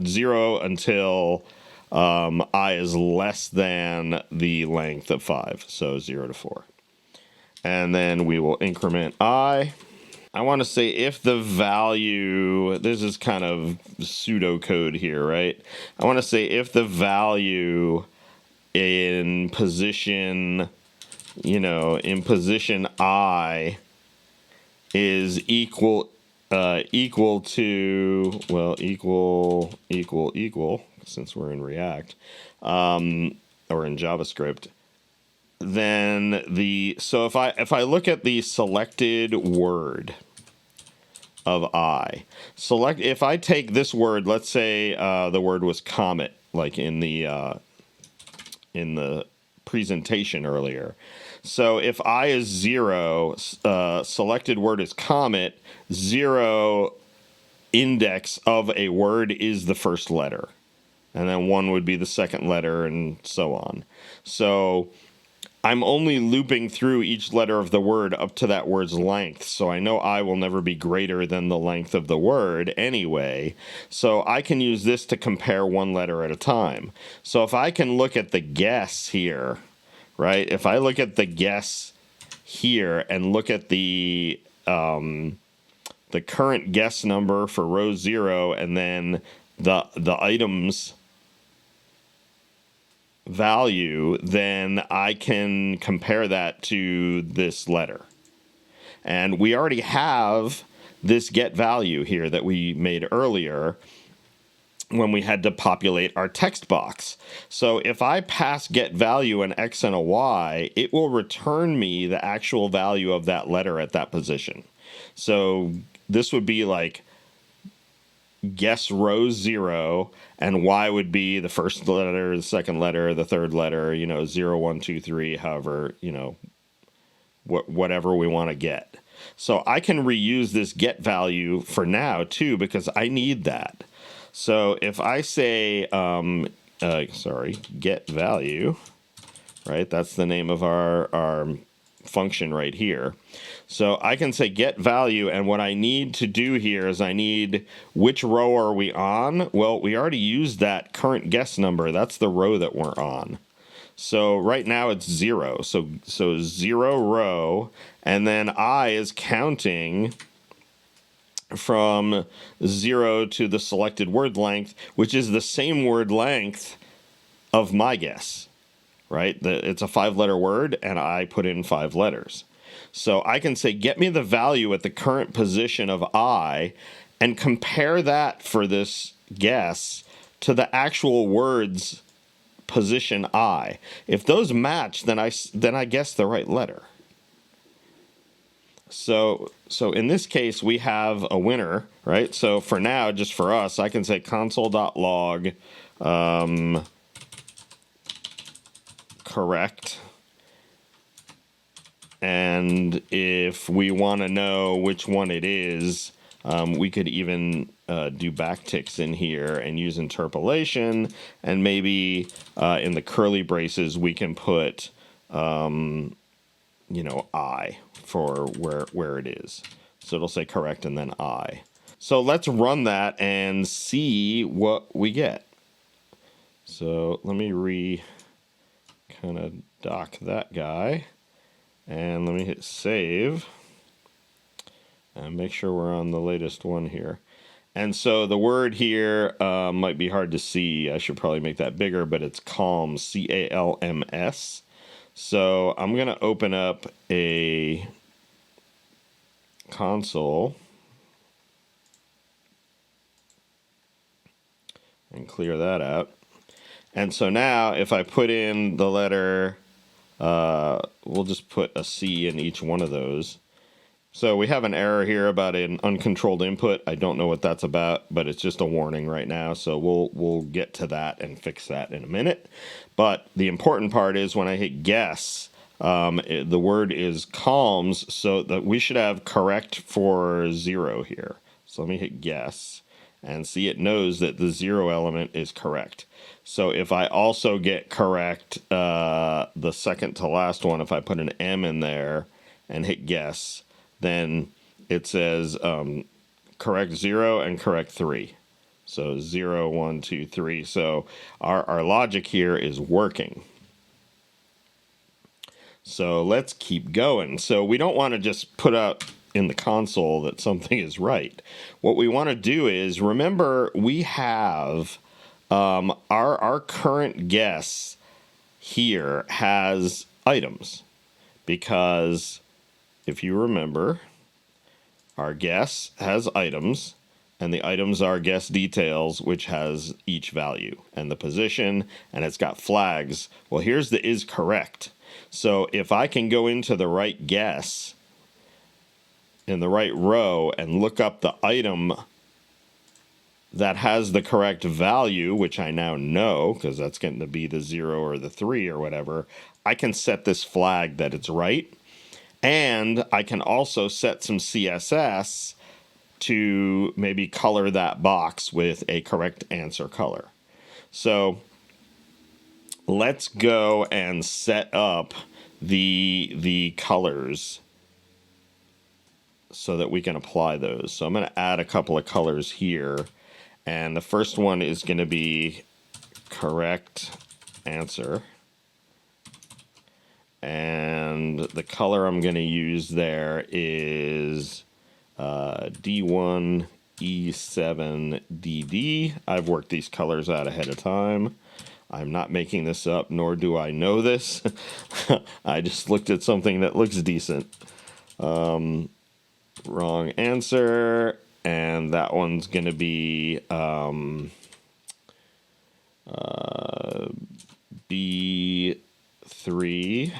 0 until I is less than the length of 5. So 0 to 4. And then we will increment I. I want to say if the value, this is kind of pseudocode here, right? I want to say if the value in position, in position I is equal to, well, equal, since we're in React, or in JavaScript, then so if I look at the selected word of I, if I take this word, let's say the word was comet, like in the presentation earlier. So if I is 0, selected word is comet, 0 index of a word is the first letter. And then 1 would be the second letter and so on. So I'm only looping through each letter of the word up to that word's length. So I know I will never be greater than the length of the word anyway. So I can use this to compare one letter at a time. So if I can look at the guess here, right? If I look at the guess here and look at the current guess number for row 0 and then the items value, then I can compare that to this letter. And we already have this get value here that we made earlier when we had to populate our text box. So if I pass get value an X and a Y, it will return me the actual value of that letter at that position. So this would be like guess row 0, and Y would be the first letter, the second letter, the third letter, 0, 1, 2, 3, however, whatever we want to get. So I can reuse this get value for now too, because I need that. So if I say, get value, right? That's the name of our function right here. So I can say get value, and what I need to do here is I need, which row are we on? Well, we already used that current guess number. That's the row that we're on. So right now it's 0. So 0 row, and then I is counting from 0 to the selected word length, which is the same word length of my guess, right? It's a 5-letter word, and I put in 5 letters. So I can say, get me the value at the current position of I, and compare that for this guess to the actual word's position I. If those match, then I guess the right letter. So in this case, we have a winner, right? So for now, just for us, I can say console.log correct. And if we want to know which one it is, we could even do backticks in here and use interpolation. And maybe in the curly braces, we can put, I for where it is. So it'll say correct and then I. So let's run that and see what we get. So let me kind of dock that guy. And let me hit save and make sure we're on the latest one here. And so the word here might be hard to see. I should probably make that bigger, but it's calms, C-A-L-M-S. So I'm going to open up a console and clear that out. And so now if I put in the letter, we'll just put a C in each one of those. So we have an error here about an uncontrolled input. I don't know what that's about, but it's just a warning right now. So we'll get to that and fix that in a minute. But the important part is when I hit guess, the word is calms, so that we should have correct for 0 here. So let me hit guess and see it knows that the 0 element is correct. So if I also get correct the second to last one, if I put an M in there and hit guess, then it says correct 0 and correct 3. So 0, 1, 2, 3. So our logic here is working. So let's keep going. So we don't want to just put out in the console that something is right. What we want to do is, remember, we have our current guess here has items, because if you remember, our guess has items, and the items are guess details, which has each value and the position, and it's got flags. Well, here's the is correct. So if I can go into the right guess in the right row and look up the item that has the correct value, which I now know because that's going to be the 0 or the 3 or whatever, I can set this flag that it's right. And I can also set some CSS to maybe color that box with a correct answer color. So let's go and set up the colors so that we can apply those. So I'm going to add a couple of colors here. And the first one is going to be correct answer. And the color I'm going to use there is D1, E7, DD. I've worked these colors out ahead of time. I'm not making this up, nor do I know this. I just looked at something that looks decent. Wrong answer. And that one's going to be B3.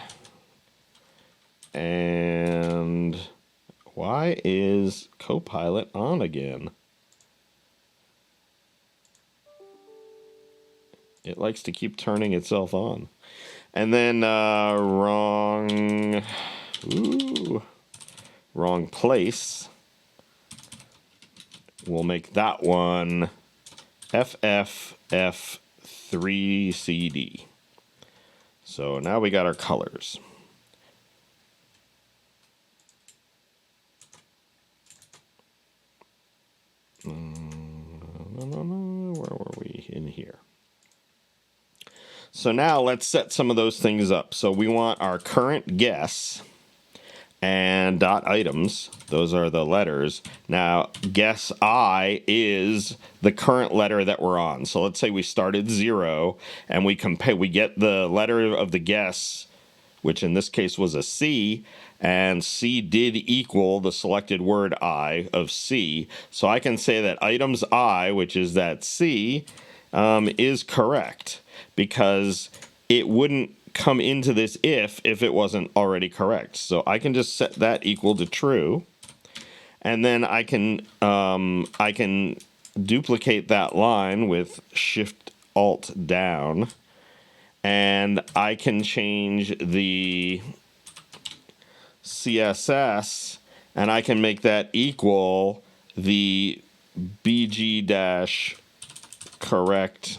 And why is Copilot on again? It likes to keep turning itself on. And then wrong place. We'll make that one FFF3CD. So now we got our colors. Where were we in here? So now let's set some of those things up. So we want our current guess and dot items. Those are the letters. Now, guess I is the current letter that we're on. So let's say we started 0 and we get the letter of the guess, which in this case was a C, and C did equal the selected word I of C. So I can say that items I, which is that C, is correct, because it wouldn't come into this if it wasn't already correct. So I can just set that equal to true, and then I can duplicate that line with Shift Alt down, and I can change the CSS, and I can make that equal the BG dash correct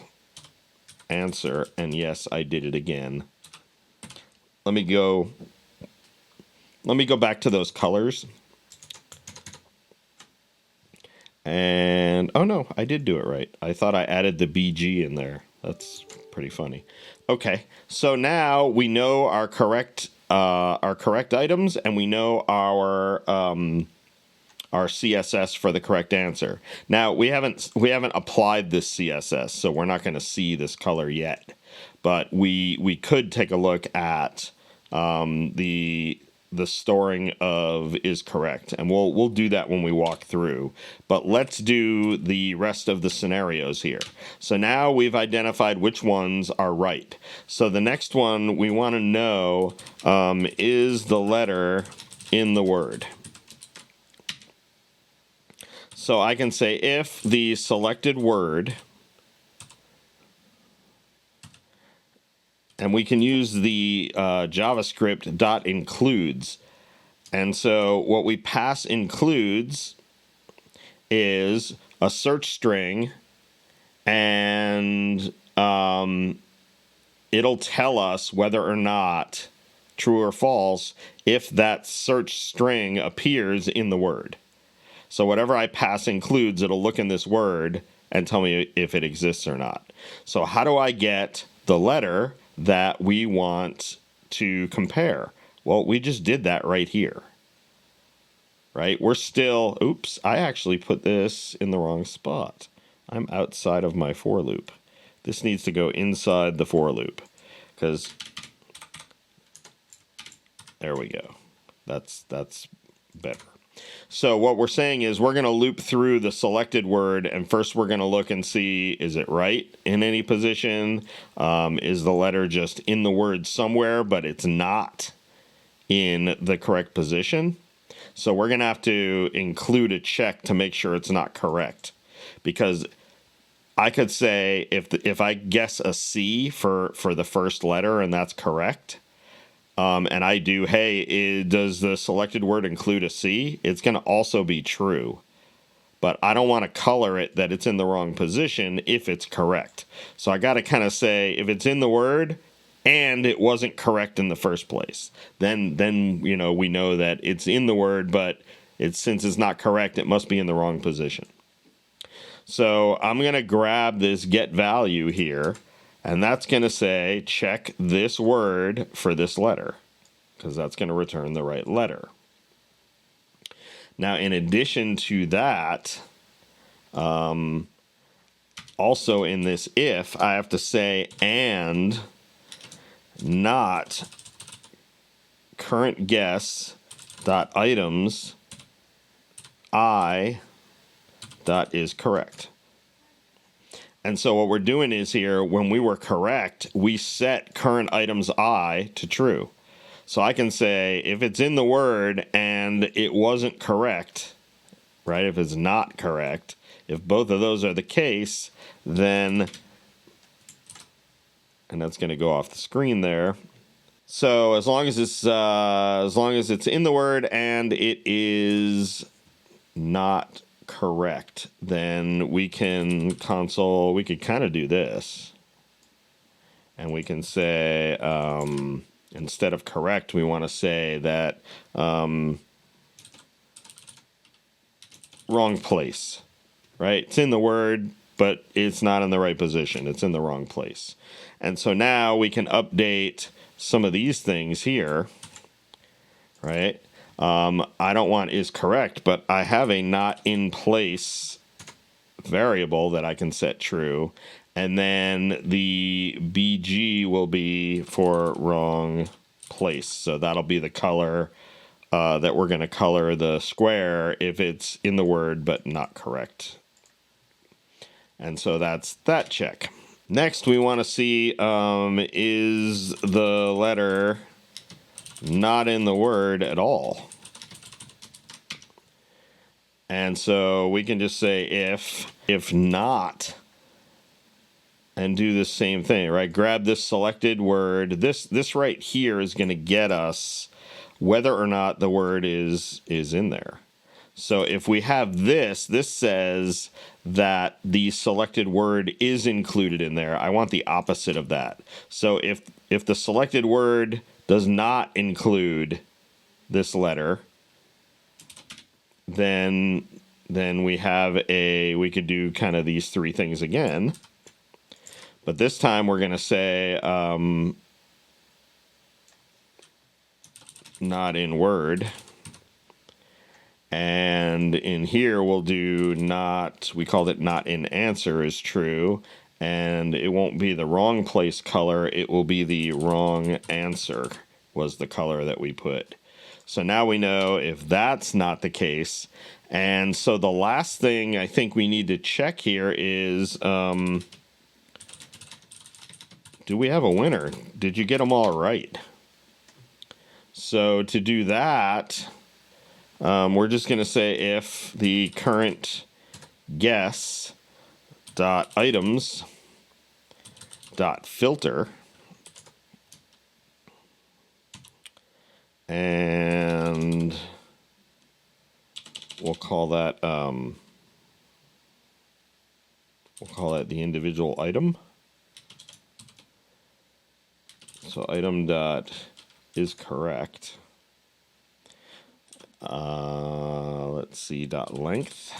answer. And yes, I did it again. Let me go back to those colors. And oh no, I did do it right. I thought I added the BG in there. That's pretty funny. Okay, so now we know our correct items, and we know our CSS for the correct answer. Now we haven't applied this CSS, so we're not going to see this color yet. But we could take a look at the storing of is correct, and we'll do that when we walk through. But let's do the rest of the scenarios here. So now we've identified which ones are right. So the next one we want to know is the letter in the word. So I can say if the selected word, and we can use the JavaScript dot includes. And so what we pass includes is a search string, and it'll tell us whether or not, true or false, if that search string appears in the word. So whatever I pass includes, it'll look in this word and tell me if it exists or not. So how do I get the letter that we want to compare? Well, we just did that right here. right? We're still, oops, I actually put this in the wrong spot. I'm outside of my for loop. This needs to go inside the for loop, because there we go. That's better. So what we're saying is we're going to loop through the selected word, and first we're going to look and see, is it right in any position? Is the letter just in the word somewhere, but it's not in the correct position? So we're going to have to include a check to make sure it's not correct, because I could say if I guess a C for the first letter and that's correct, and I do, hey, does the selected word include a C? It's going to also be true. But I don't want to color it that it's in the wrong position if it's correct. So I got to kind of say, if it's in the word and it wasn't correct in the first place, then we know that it's in the word, but since it's not correct, it must be in the wrong position. So I'm going to grab this get value here, and that's going to say check this word for this letter, because that's going to return the right letter. Now, in addition to that, also in this if, I have to say and not current guess dot items I dot is correct. And so what we're doing is here, when we were correct, we set current items I to true. So I can say if it's in the word and it wasn't correct, right? If it's not correct, if both of those are the case, then, and that's going to go off the screen there. So as long as it's in the word and it is not correct, then we can console, we could kind of do this, and we can say instead of correct, we want to say that wrong place, right? It's in the word, but it's not in the right position. It's in the wrong place. And so now we can update some of these things here, right? I don't want is correct, but I have a not in place variable that I can set true. And then the BG will be for wrong place. So that'll be the color that we're going to color the square if it's in the word but not correct. And so that's that check. Next, we want to see is the letter not in the word at all. And so we can just say if not, and do the same thing, right? Grab this selected word. This right here is going to get us whether or not the word is in there. So if we have this says that the selected word is included in there. I want the opposite of that. So if the selected word does not include this letter, then we could do kind of these three things again. But this time we're going to say not in word. And in here we'll do not, we called it not in answer is true. And it won't be the wrong place color. It will be the wrong answer was the color that we put. So now we know if that's not the case. And so the last thing I think we need to check here is, do we have a winner? Did you get them all right? So to do that, we're just going to say if the current guess dot items dot filter, and we'll call that the individual item. So item dot is correct. Let's see, dot length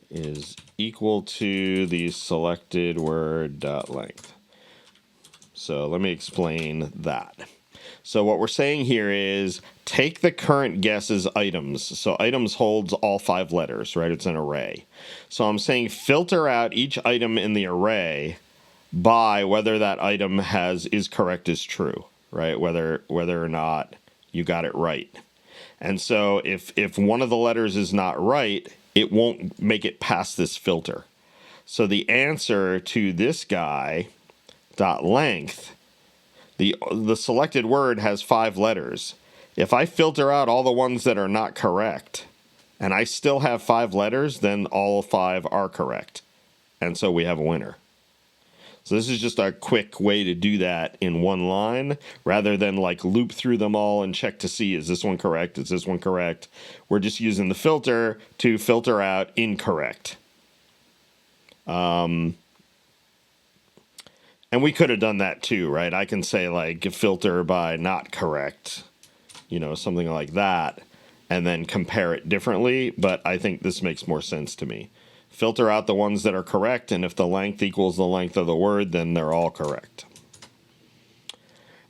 is equal to the selected word dot length. So let me explain that. So what we're saying here is take the current guess as items. So items holds all 5 letters, right? It's an array. So I'm saying filter out each item in the array by whether that item is correct as true, right? Whether or not you got it right. And so if one of the letters is not right, it won't make it past this filter. So the answer to this guy dot length, the selected word has 5 letters. If I filter out all the ones that are not correct and I still have 5 letters, then all 5 are correct. And so we have a winner. So this is just a quick way to do that in one line rather than like loop through them all and check to see, is this one correct? Is this one correct? We're just using the filter to filter out incorrect. And we could have done that too, right? I can say like filter by not correct, something like that, and then compare it differently. But I think this makes more sense to me. Filter out the ones that are correct, and if the length equals the length of the word, then they're all correct.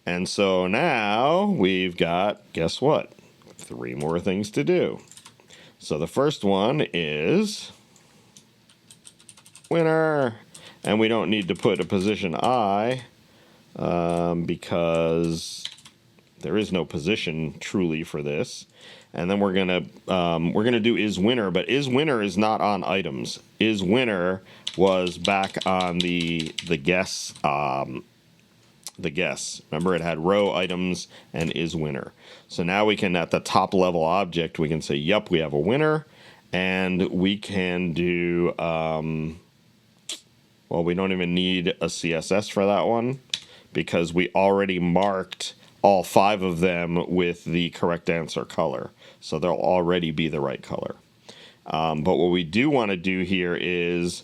And so now we've got, guess what? 3 more things to do. So the first one is winner. And we don't need to put a position I because there is no position truly for this. And then we're gonna do is winner, but is winner is not on items. Is winner was back on the guess. The guess. Remember, it had row items and is winner. So now we can, at the top level object, we can say, yep, we have a winner, and we can do. Well, we don't even need a CSS for that one because we already marked all 5 of them with the correct answer color. So they'll already be the right color. But what we do want to do here is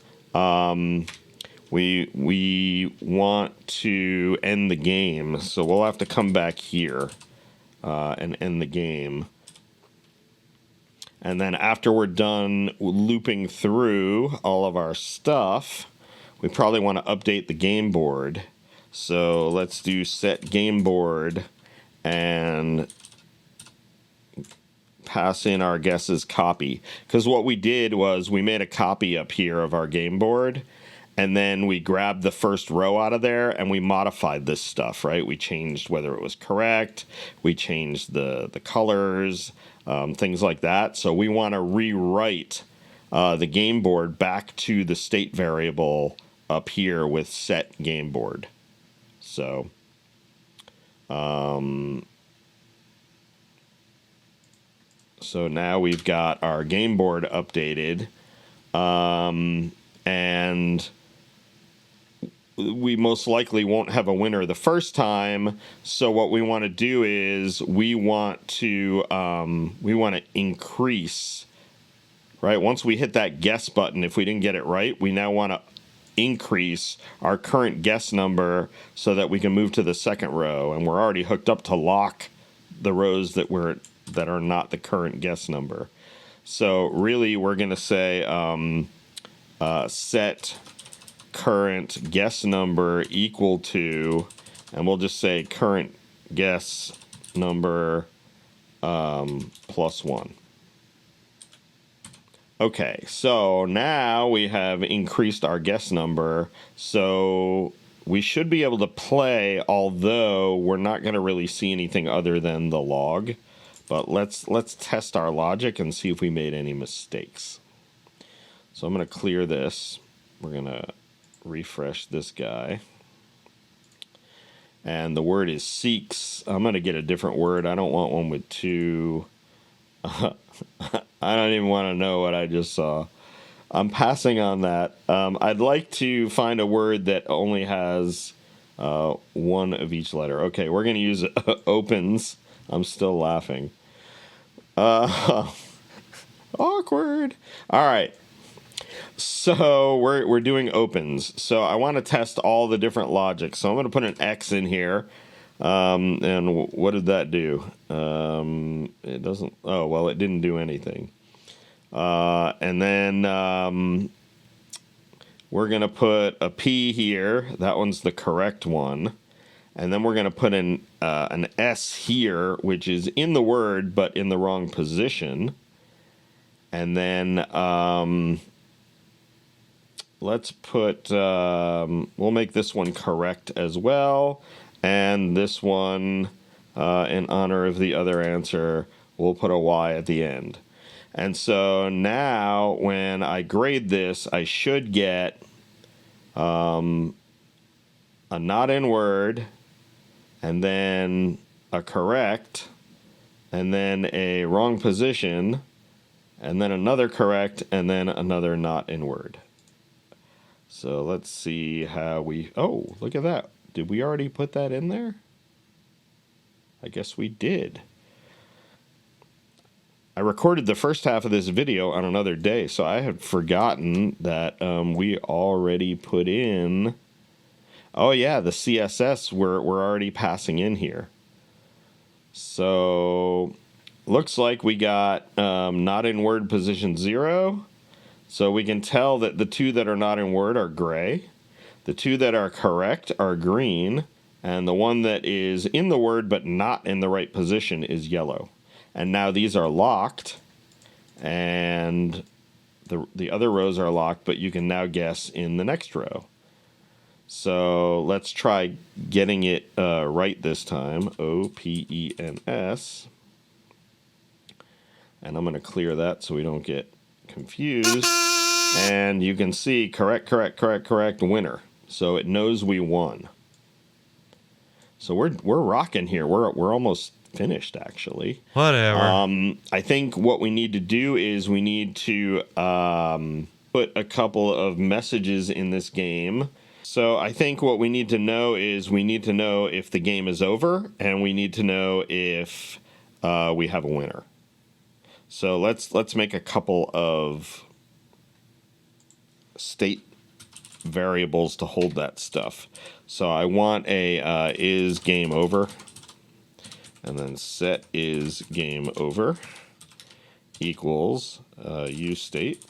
we want to end the game. So we'll have to come back here and end the game. And then after we're done looping through all of our stuff, we probably want to update the game board. So let's do set game board and pass in our guesses copy. Because what we did was we made a copy up here of our game board, and then we grabbed the first row out of there and we modified this stuff, right? We changed whether it was correct, we changed the colors, things like that. So we want to rewrite the game board back to the state variable up here with set game board. So so now we've got our game board updated, and we most likely won't have a winner the first time. So what we want to do is we want to increase, right? Once we hit that guess button, if we didn't get it right, we now want to increase our current guess number so that we can move to the second row, and we're already hooked up to lock the rows that are not the current guess number. So really we're going to say set current guess number equal to, and we'll just say current guess number plus 1. Okay, so now we have increased our guess number, so we should be able to play, although we're not going to really see anything other than the log. But let's test our logic and see if we made any mistakes. So I'm going to clear this. We're going to refresh this guy. And the word is seeks. I'm going to get a different word. I don't want one with 2. I don't even want to know what I just saw. I'm passing on that. I'd like to find a word that only has 1 of each letter. Okay, we're going to use opens. I'm still laughing. Awkward. All right. So we're doing opens. So I want to test all the different logic. So I'm going to put an X in here. And what did that do? It doesn't. Oh, well, it didn't do anything. And then we're going to put a P here. That one's the correct one. And then we're going to put an S here, which is in the word, but in the wrong position. And then let's put, we'll make this one correct as well. And this one, in honor of the other answer, we'll put a Y at the end. And so now when I grade this, I should get a not in word, and then a correct, and then a wrong position, and then another correct, and then another not in word. So let's see how we... Oh, look at that. Did we already put that in there? I guess we did. I recorded the first half of this video on another day, so I had forgotten that we already put in... Oh yeah, the CSS we're already passing in here. So looks like we got not in word position 0. So we can tell that the two that are not in word are gray. The two that are correct are green. And the one that is in the word but not in the right position is yellow. And now these are locked. And the other rows are locked, but you can now guess in the next row. So let's try getting it right this time. OPENS. And I'm going to clear that so we don't get confused. And you can see correct, winner. So it knows we won. So we're rocking here. We're almost finished, actually. Whatever. I think what we need to do is we need to put a couple of messages in this game. So I think what we need to know is we need to know if the game is over, and we need to know if we have a winner. So let's make a couple of state variables to hold that stuff. So I want a is game over, and then set is game over equals use state,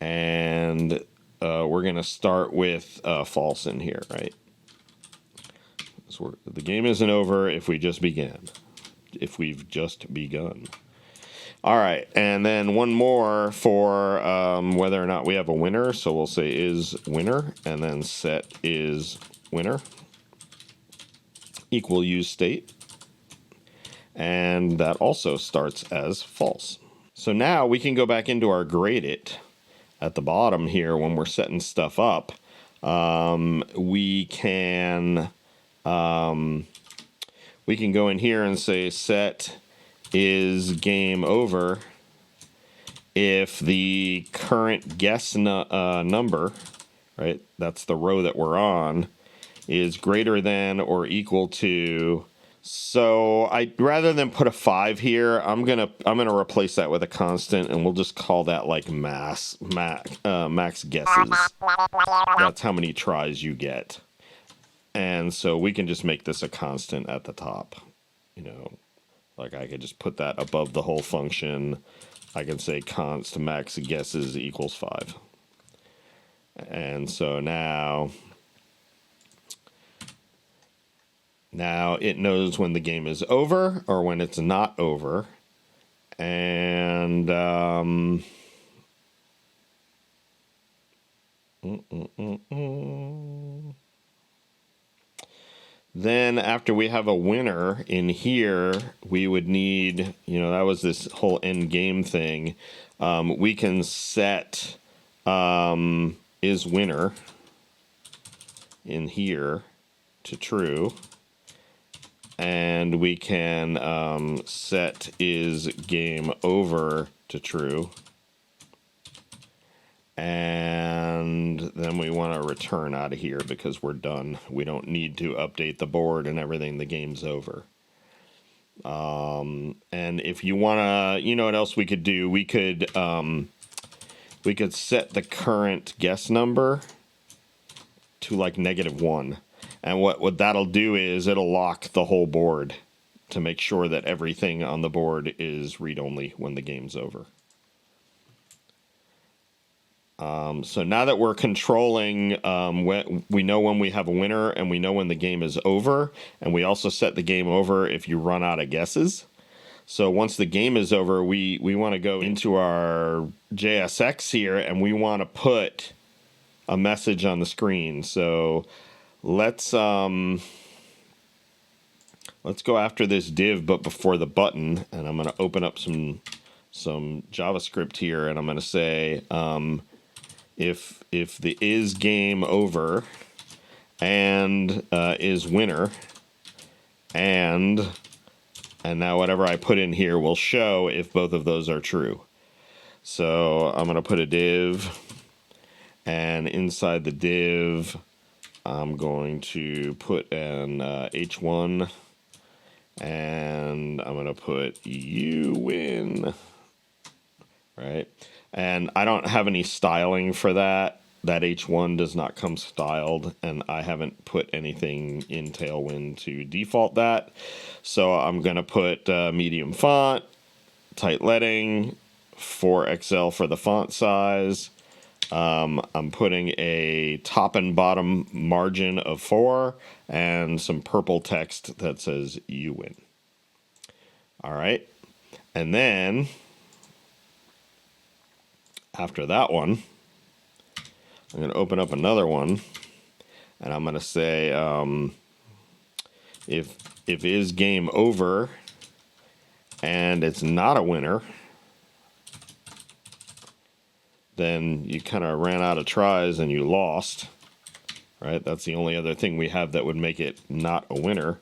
and we're going to start with false in here, right? So the game isn't over if we just began. If we've just begun. All right, and then one more for whether or not we have a winner. So we'll say is winner, and then set is winner equal use state. And that also starts as false. So now we can go back into our grade it at the bottom here when we're setting stuff up. We can go in here and say set is game over if the current guess number, right, that's the row that we're on, is greater than or equal to. So rather than put a 5 here, I'm gonna replace that with a constant, and we'll just call that like max guesses. That's how many tries you get. And so we can just make this a constant at the top. You know, like I could just put that above the whole function. I can say const max guesses equals 5. And so now it knows when the game is over or when it's not over. And then after we have a winner in here, we would need, that was this whole end game thing. We can set is winner in here to true. And we can set is game over to true. And then we want to return out of here because we're done. We don't need to update the board and everything. The game's over. And if you want to, what else we could do? We could set the current guess number to like -1. And what that'll do is it'll lock the whole board to make sure that everything on the board is read-only when the game's over. So now that we're controlling, we know when we have a winner and we know when the game is over, and we also set the game over if you run out of guesses. So once the game is over, we want to go into our JSX here, and we want to put a message on the screen. So let's go after this div, but before the button, and I'm going to open up some JavaScript here, and I'm going to say if the is game over and is winner, and now whatever I put in here will show if both of those are true. So I'm going to put a div, and inside the div, I'm going to put an H1, and I'm going to put you win, right? And I don't have any styling for that. That H1 does not come styled, and I haven't put anything in Tailwind to default that. So I'm going to put medium font, tight leading, 4XL for the font size. I'm putting a top and bottom margin of 4 and some purple text that says you win. All right. And then after that one, I'm going to open up another one, and I'm going to say if is game over and it's not a winner, then you kind of ran out of tries and you lost, right? That's the only other thing we have that would make it not a winner.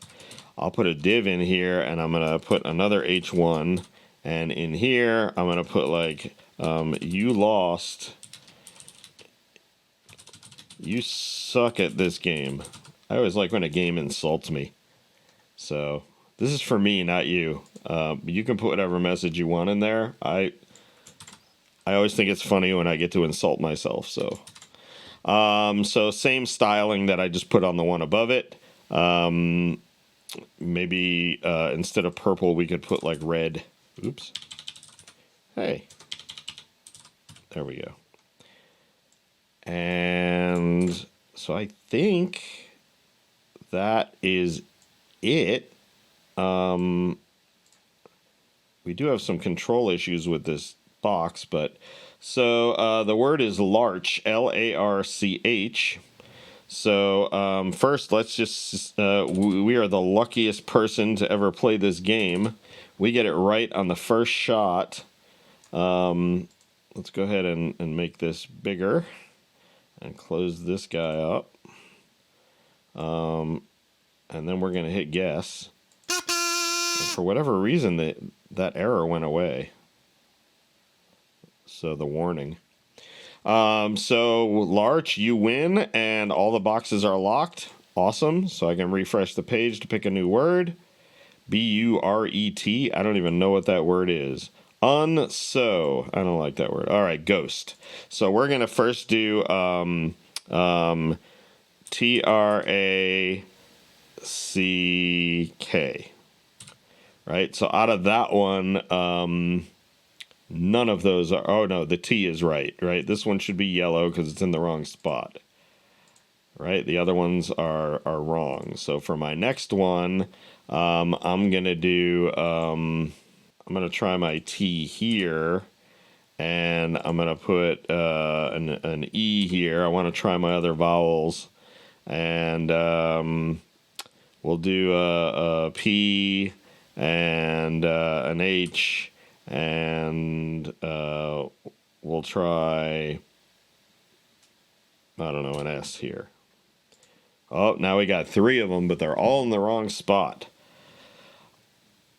I'll put a div in here, and I'm going to put another H1, and in here I'm going to put like you lost. You suck at this game. I always like when a game insults me. So this is for me, not you. You can put whatever message you want in there. I always think it's funny when I get to insult myself. So same styling that I just put on the one above it. Maybe instead of purple, we could put like red. Oops. Hey. There we go. And so I think that is it. We do have some control issues with this box, but so the word is larch, Larch. So first, let's just we are the luckiest person to ever play this game. We get it right on the first shot. Let's go ahead and make this bigger and close this guy up. And then we're going to hit guess. And for whatever reason, that error went away. So the warning. So Larch, you win, and all the boxes are locked. Awesome. So I can refresh the page to pick a new word. B-U-R-E-T. I don't even know what that word is. So I don't like that word. All right, ghost. So we're going to first do T-R-A-C-K. Right? So out of that one, none of those are... Oh, no, the T is right? This one should be yellow because it's in the wrong spot. Right? The other ones are wrong. So for my next one, I'm going to do... I'm going to try my T here, and I'm going to put an E here. I want to try my other vowels, and we'll do a P and an H, and we'll try, I don't know, an S here. Oh, now we got 3 of them, but they're all in the wrong spot.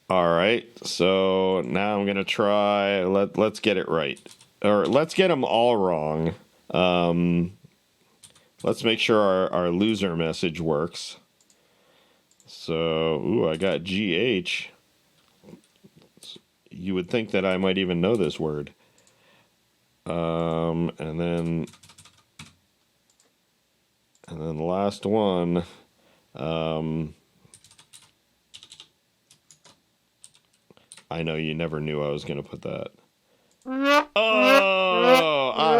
All right, so now I'm going to try, let's get it right. Or let's get them all wrong. Let's make sure our loser message works. So, I got GH. You would think that I might even know this word. And then the last one, I know you never knew I was going to put that. Oh, I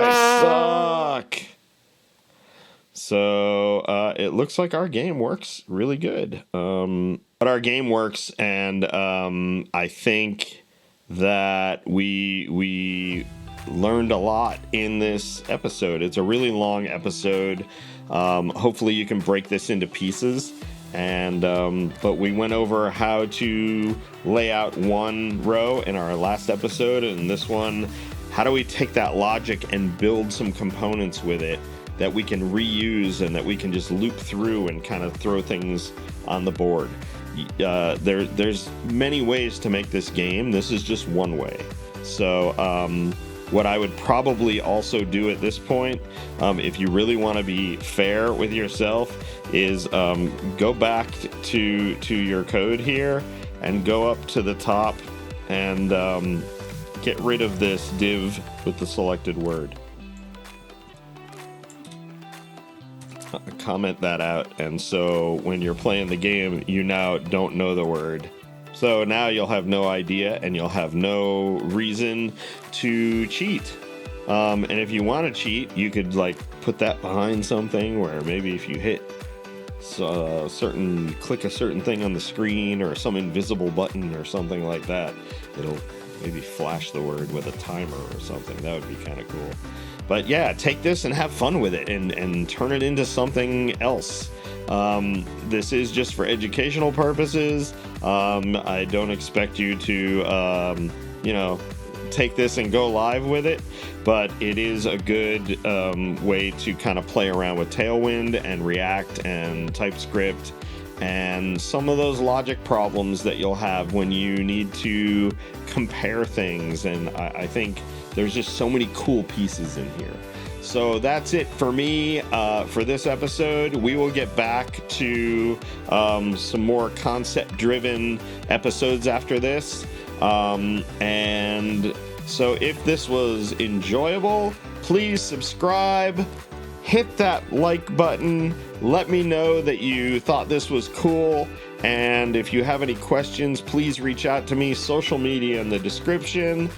So it looks like our game works really good. But our game works, and I think that we learned a lot in this episode. It's a really long episode. Hopefully you can break this into pieces. And but we went over how to lay out one row in our last episode, and this one, how do we take that logic and build some components with it that we can reuse and that we can just loop through and kind of throw things on the board. There's many ways to make this game. This is just one way. So what I would probably also do at this point, if you really want to be fair with yourself, is go back to your code here and go up to the top and get rid of this div with the selected word. Comment that out, and so when you're playing the game, you now don't know the word. So now you'll have no idea, and you'll have no reason to cheat. And if you want to cheat, you could like put that behind something where maybe if you hit click a certain thing on the screen or some invisible button or something like that, it'll maybe flash the word with a timer or something. That would be kind of cool. But yeah, take this and have fun with it and turn it into something else. This is just for educational purposes. I don't expect you to, take this and go live with it, but it is a good way to kind of play around with Tailwind and React and TypeScript and some of those logic problems that you'll have when you need to compare things. And I think there's just so many cool pieces in here. So that's it for me for this episode. We will get back to some more concept-driven episodes after this. And so if this was enjoyable, please subscribe, hit that like button, let me know that you thought this was cool. And if you have any questions, please reach out to me. Social media in the description,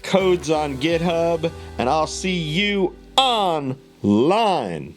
codes on GitHub, and I'll see you online.